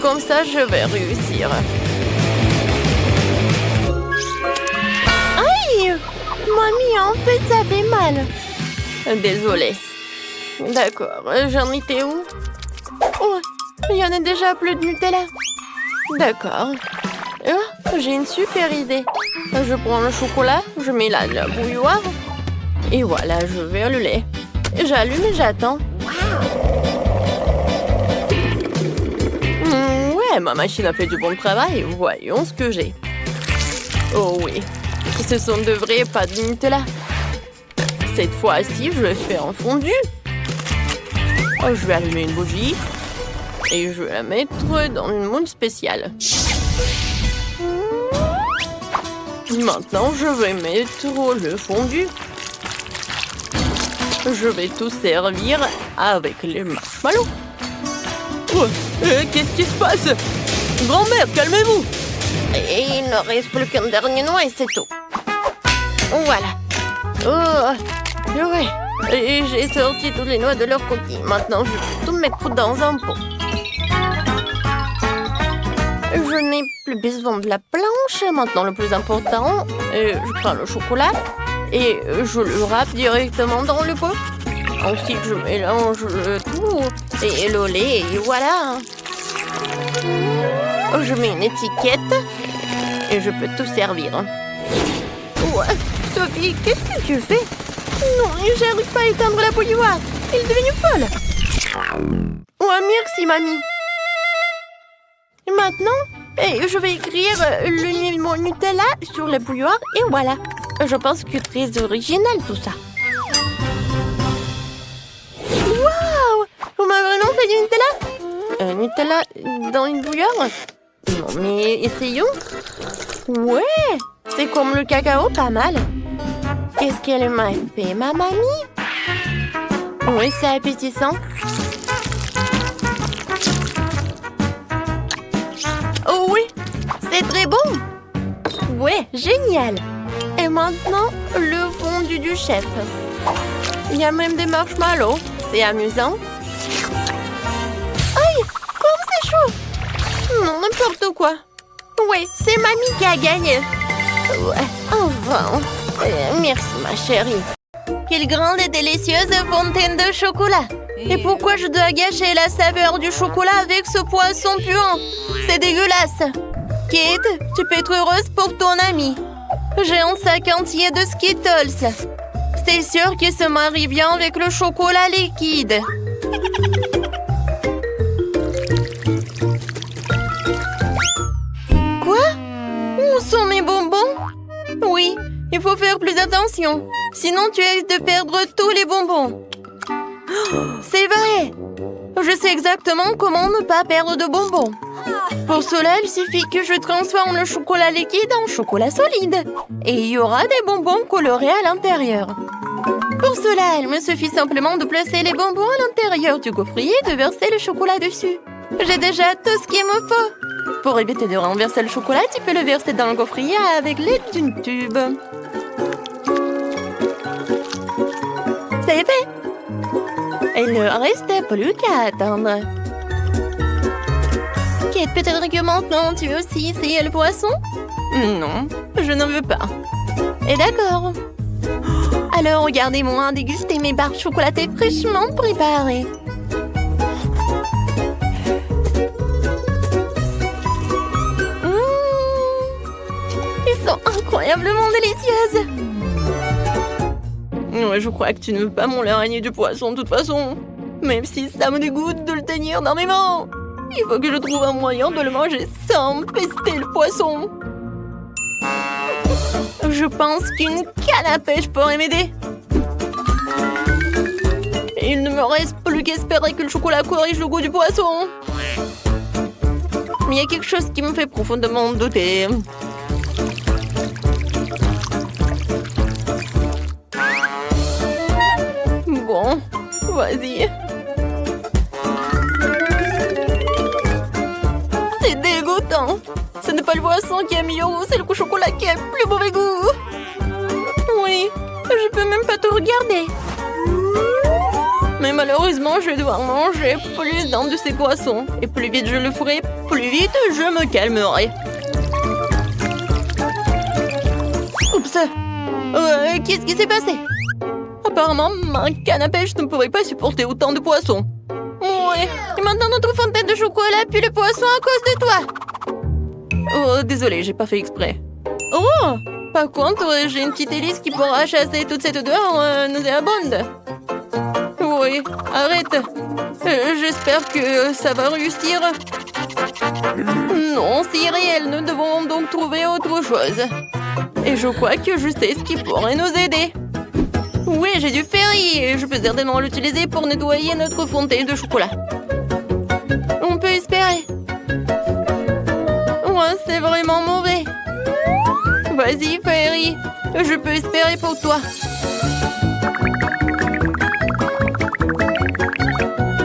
Comme ça, je vais réussir. Aïe! Mamie, en fait, ça fait mal. Désolée. D'accord, j'en étais où? Oh, il y en a déjà plus de Nutella. D'accord. Oh, j'ai une super idée. Je prends le chocolat, je mets là de la bouilloire. Et voilà, je verse le lait. J'allume et j'attends. Ouais, ma machine a fait du bon travail. Voyons ce que j'ai. Oh oui, ce sont de vraies pâtes de Nutella. Cette fois-ci, je vais faire un fondu. Oh, je vais allumer une bougie. Et je vais la mettre dans une moule spéciale. Maintenant, je vais mettre le fondu. Je vais tout servir avec les marshmallows. Oh, qu'est-ce qui se passe? Grand-mère, calmez-vous. Et il ne reste plus qu'un dernier noix et c'est tout. Voilà. Oh, ouais. Et j'ai sorti toutes les noix de leur coquille. Maintenant, je vais tout mettre dans un pot. Je n'ai plus besoin de la planche. Maintenant, le plus important, je prends le chocolat et je le râpe directement dans le pot. Ensuite, je mélange le tout et le lait et voilà. Je mets une étiquette et je peux tout servir. Ouais, Sophie, qu'est-ce que tu fais? Non, j'arrive pas à éteindre la bouilloire. Elle est devenue folle. Ouais, merci, mamie. Et maintenant, je vais écrire le mot Nutella sur la bouilloire et voilà. Je pense que c'est très original tout ça. c'est du Nutella? Nutella dans une bouilloire? Non, mais essayons. Ouais, c'est comme le cacao, pas mal. Qu'est-ce qu'elle m'a fait, ma mamie? Oui, c'est appétissant. Oh oui, c'est très bon. Ouais, génial. Et maintenant, le fondu du chef. Il y a même des marshmallows. C'est amusant. Aïe, comme c'est chaud. Non, n'importe quoi. Oui, c'est mamie qui a gagné. Ouais, enfin. Merci, ma chérie. Quelle grande et délicieuse fontaine de chocolat. Et pourquoi je dois gâcher la saveur du chocolat avec ce poisson puant? C'est dégueulasse. Kate, tu peux être heureuse pour ton ami. J'ai un sac entier de Skittles. C'est sûr qu'il se marie bien avec le chocolat liquide. Quoi? Où sont mes bonbons? Oui, il faut faire plus attention. Sinon, tu risques de perdre tous les bonbons. C'est vrai. Je sais exactement comment ne pas perdre de bonbons. Pour cela, il suffit que je transforme le chocolat liquide en chocolat solide. Et il y aura des bonbons colorés à l'intérieur. Pour cela, il me suffit simplement de placer les bonbons à l'intérieur du gaufrier et de verser le chocolat dessus. J'ai déjà tout ce qu'il me faut. Pour éviter de renverser le chocolat, tu peux le verser dans le gaufrier avec l'aide d'une tube. C'est fait. Il ne reste plus qu'à attendre. Kate, peut-être que maintenant tu veux aussi essayer le poisson? Non, je n'en veux pas. Et d'accord. Alors regardez-moi déguster mes barres chocolatées fraîchement préparées. Ils sont incroyablement délicieuses. Ouais, je crois que tu ne veux pas mon l'araignée du poisson de toute façon. Même si ça me dégoûte de le tenir dans mes mains. Il faut que je trouve un moyen de le manger sans pester le poisson. Je pense qu'une canne à pêche pourrait m'aider. Il ne me reste plus qu'espérer que le chocolat corrige le goût du poisson. Mais il y a quelque chose qui me fait profondément douter. Bon, vas-y. C'est dégoûtant. Ce n'est pas le poisson qui est meilleur goût, c'est le chocolat qui a le plus mauvais goût. Oui, je peux même pas te regarder. Mais malheureusement, je vais devoir manger plus d'un de ces poissons. Et plus vite je le ferai, plus vite je me calmerai. Oups. Qu'est-ce qui s'est passé? Apparemment, ma canne à pêche ne pourrait pas supporter autant de poissons. Ouais, et maintenant notre fontaine de chocolat pue le poisson à cause de toi. Oh, désolé, j'ai pas fait exprès. Oh, par contre, j'ai une petite hélice qui pourra chasser toute cette odeur nauséabonde. Oui, arrête. J'espère que ça va réussir. Non, c'est irréel, nous devons donc trouver autre chose. Et je crois que je sais ce qui pourrait nous aider. Oui, j'ai du ferry et je peux certainement l'utiliser pour nettoyer notre fontaine de chocolat. On peut espérer. Ouais, c'est vraiment mauvais. Vas-y, Ferry. Je peux espérer pour toi.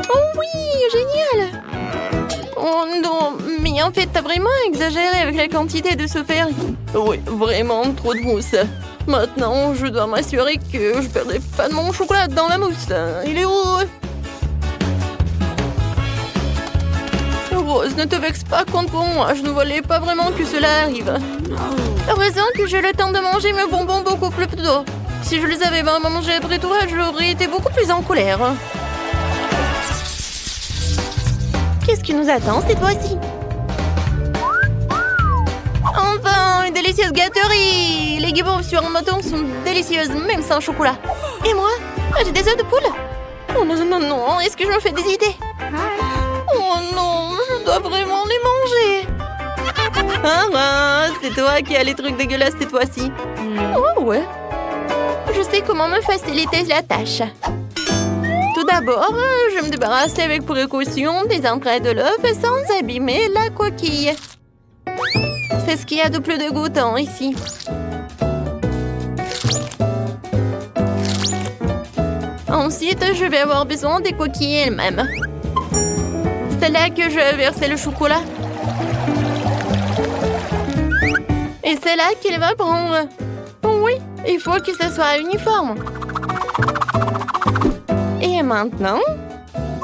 Oh oui, génial. Oh non, mais en fait, t'as vraiment exagéré avec la quantité de ce Ferry. Oui, vraiment trop de mousse. Maintenant, je dois m'assurer que je ne perdrai pas de mon chocolat dans la mousse. Il est où? Rose, ne te vexe pas contre moi. Je ne voulais pas vraiment que cela arrive. Heureusement que j'ai le temps de manger mes bonbons beaucoup plus tôt. Si je les avais vraiment mangés après toi, j'aurais été beaucoup plus en colère. Qu'est-ce qui nous attend cette fois-ci? Enfin, une délicieuse gâterie! Les guimauves sur un bâton sont délicieuses, même sans chocolat. Et moi? J'ai des œufs de poule? Oh non, non, non, est-ce que je me fais des idées? Oh non, je dois vraiment les manger. Ah, c'est toi qui as les trucs dégueulasses cette fois-ci. Oh ouais. Je sais comment me faciliter la tâche. Tout D'abord, je me débarrasse avec précaution des entrailles de l'œuf sans abîmer la coquille. C'est ce qu'il y a de plus dégoûtant ici. Ensuite, je vais avoir besoin des coquilles elles-mêmes. C'est là que je vais verser le chocolat. Et c'est là qu'il va prendre. Oui, il faut que ce soit uniforme. Et maintenant,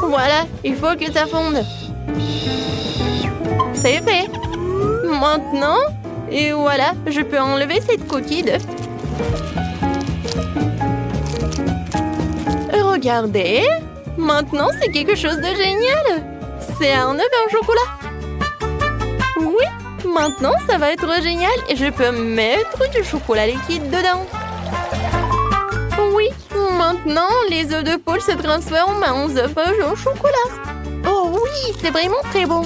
voilà, il faut que ça fonde. C'est fait. Maintenant, et voilà, je peux enlever cette coquille d'œuf. Regardez, maintenant c'est quelque chose de génial. C'est un œuf en chocolat. Oui, maintenant ça va être génial et je peux mettre du chocolat liquide dedans. Oui, maintenant les œufs de poule se transforment en œufs au chocolat. Oh oui, c'est vraiment très bon.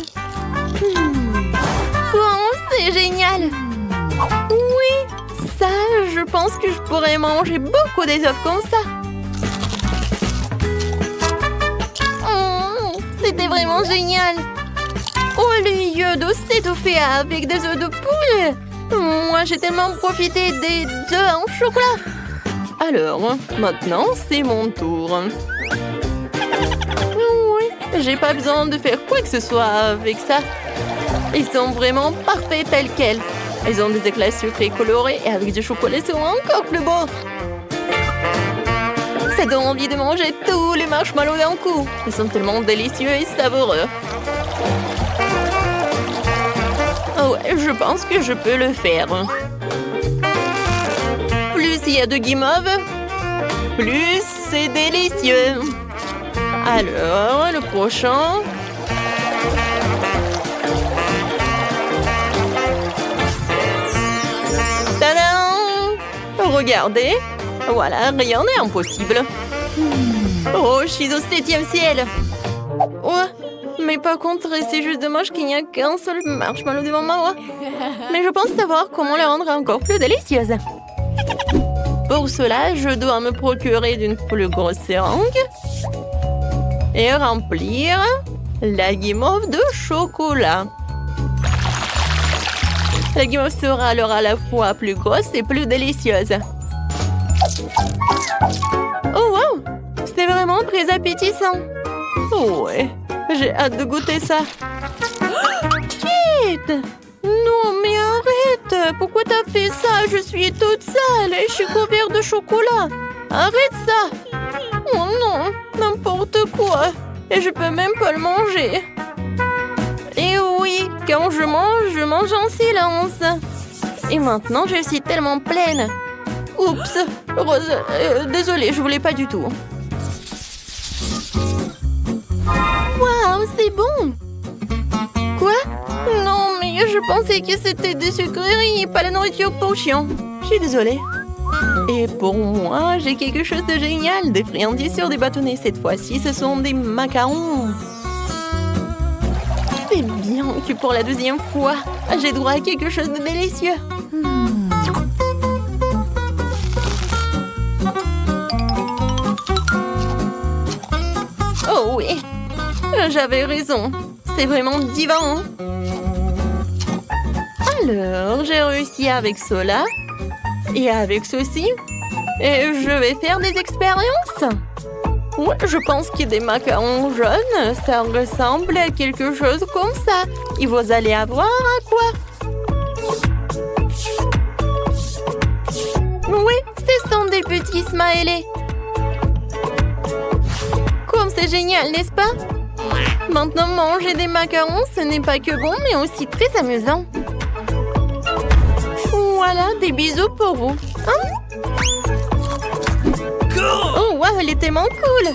Oh, c'est génial. Oui, ça, je pense que je pourrais manger beaucoup des œufs comme ça. C'était vraiment génial. Au lieu de s'étouffer avec des œufs de poule, moi j'ai tellement profité des œufs en chocolat. Alors, maintenant c'est mon tour. Oui, j'ai pas besoin de faire quoi que ce soit avec ça. Ils sont vraiment parfaits tels quels. Ils ont des éclats sucrés colorés et avec du chocolat ils sont encore plus beaux. Ça donne envie de manger tous les marshmallows d'un coup. Ils sont tellement délicieux et savoureux. Oh ouais, je pense que je peux le faire. Plus il y a de guimauve, plus c'est délicieux. Alors, le prochain. Tadam! Regardez. Voilà, rien n'est impossible. Oh, je suis au 7e ciel. Ouais, mais par contre, c'est juste dommage qu'il n'y a qu'un seul marshmallow devant moi. Mais je pense savoir comment le rendre encore plus délicieuse. Pour cela, je dois me procurer d'une plus grosse seringue et remplir la guimauve de chocolat. La guimauve sera alors à la fois plus grosse et plus délicieuse. Oh wow! C'est vraiment très appétissant. Oh ouais, j'ai hâte de goûter ça. Kate! Non mais arrête! Pourquoi t'as fait ça? Je suis toute sale et je suis couverte de chocolat. Arrête ça! Oh non, n'importe quoi. Et je peux même pas le manger. Et oui, quand je mange en silence. Et maintenant, je suis tellement pleine. Oups, Rose, désolée, je voulais pas du tout. Waouh, c'est bon. Quoi? Non, mais je pensais que c'était des sucreries, pas la nourriture pour chiens. Je suis désolée. Et pour moi, j'ai quelque chose de génial, des friandises sur des bâtonnets. Cette fois-ci, ce sont des macarons. C'est bien que pour la deuxième fois, j'ai droit à quelque chose de délicieux. Oh oui, j'avais raison. C'est vraiment divin. Alors, j'ai réussi avec cela et avec ceci. Et je vais faire des expériences. Ouais, je pense que des macarons jaunes, ça ressemble à quelque chose comme ça. Et vous allez avoir à quoi? Oui, ce sont des petits smileys. Comme c'est génial, n'est-ce pas? Maintenant, manger des macarons, ce n'est pas que bon, mais aussi très amusant. Voilà, des bisous pour vous. Hein? Oh, wow, elle est tellement cool.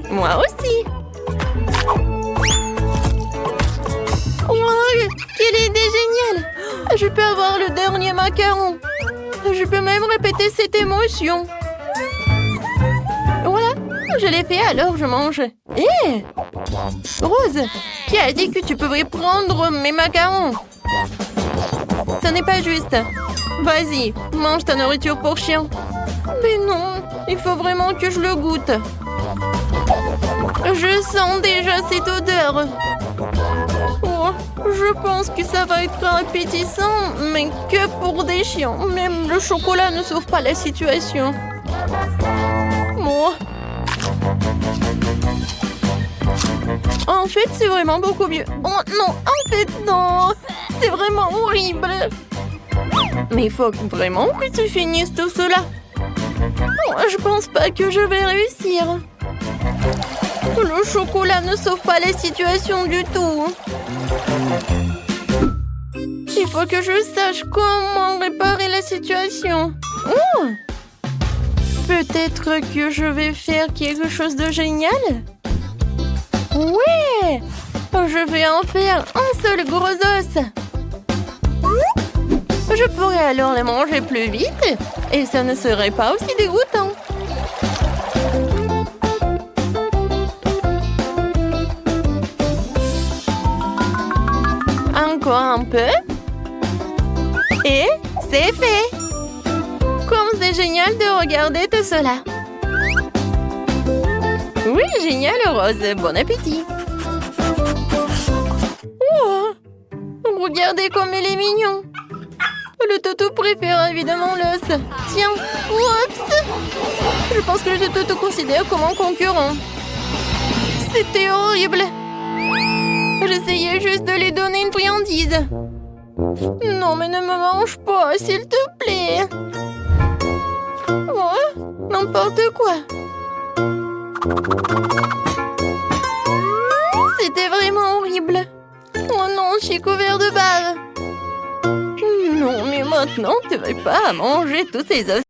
Moi aussi. Wow, quelle idée géniale. Je peux avoir le dernier macaron. Je peux même répéter cette émotion. Voilà, je l'ai fait, alors je mange. Hé! Rose, qui a dit que tu pouvais prendre mes macarons? Ce n'est pas juste. Vas-y, mange ta nourriture pour chien. Mais non, il faut vraiment que je le goûte. Je sens déjà cette odeur. Oh, je pense que ça va être appétissant, mais que pour des chiens. Même le chocolat ne sauve pas la situation. Oh. En fait, c'est vraiment beaucoup mieux. Oh non, en fait, non. C'est vraiment horrible. Mais il faut vraiment que tu finisses tout cela. Oh, je pense pas que je vais réussir. Le chocolat ne sauve pas la situation du tout. Il faut que je sache comment réparer la situation. Oh! Peut-être que je vais faire quelque chose de génial? Ouais! Je vais en faire un seul gros os. Je pourrais alors les manger plus vite et ça ne serait pas aussi dégoûtant. Encore un peu. Et c'est fait. Comme c'est génial de regarder tout cela. Oui, génial, Rose. Bon appétit. Oh, regardez comme il est mignon. Le toutou préfère évidemment l'os. Tiens, oups. Je pense que le toutou considère comme un concurrent. C'était horrible. J'essayais juste de lui donner une friandise. Non, mais ne me mange pas, s'il te plaît. Oh, n'importe quoi. C'était vraiment horrible. Oh non, je suis couvert de bave. Non, mais maintenant, tu ne vas pas manger tous ces os.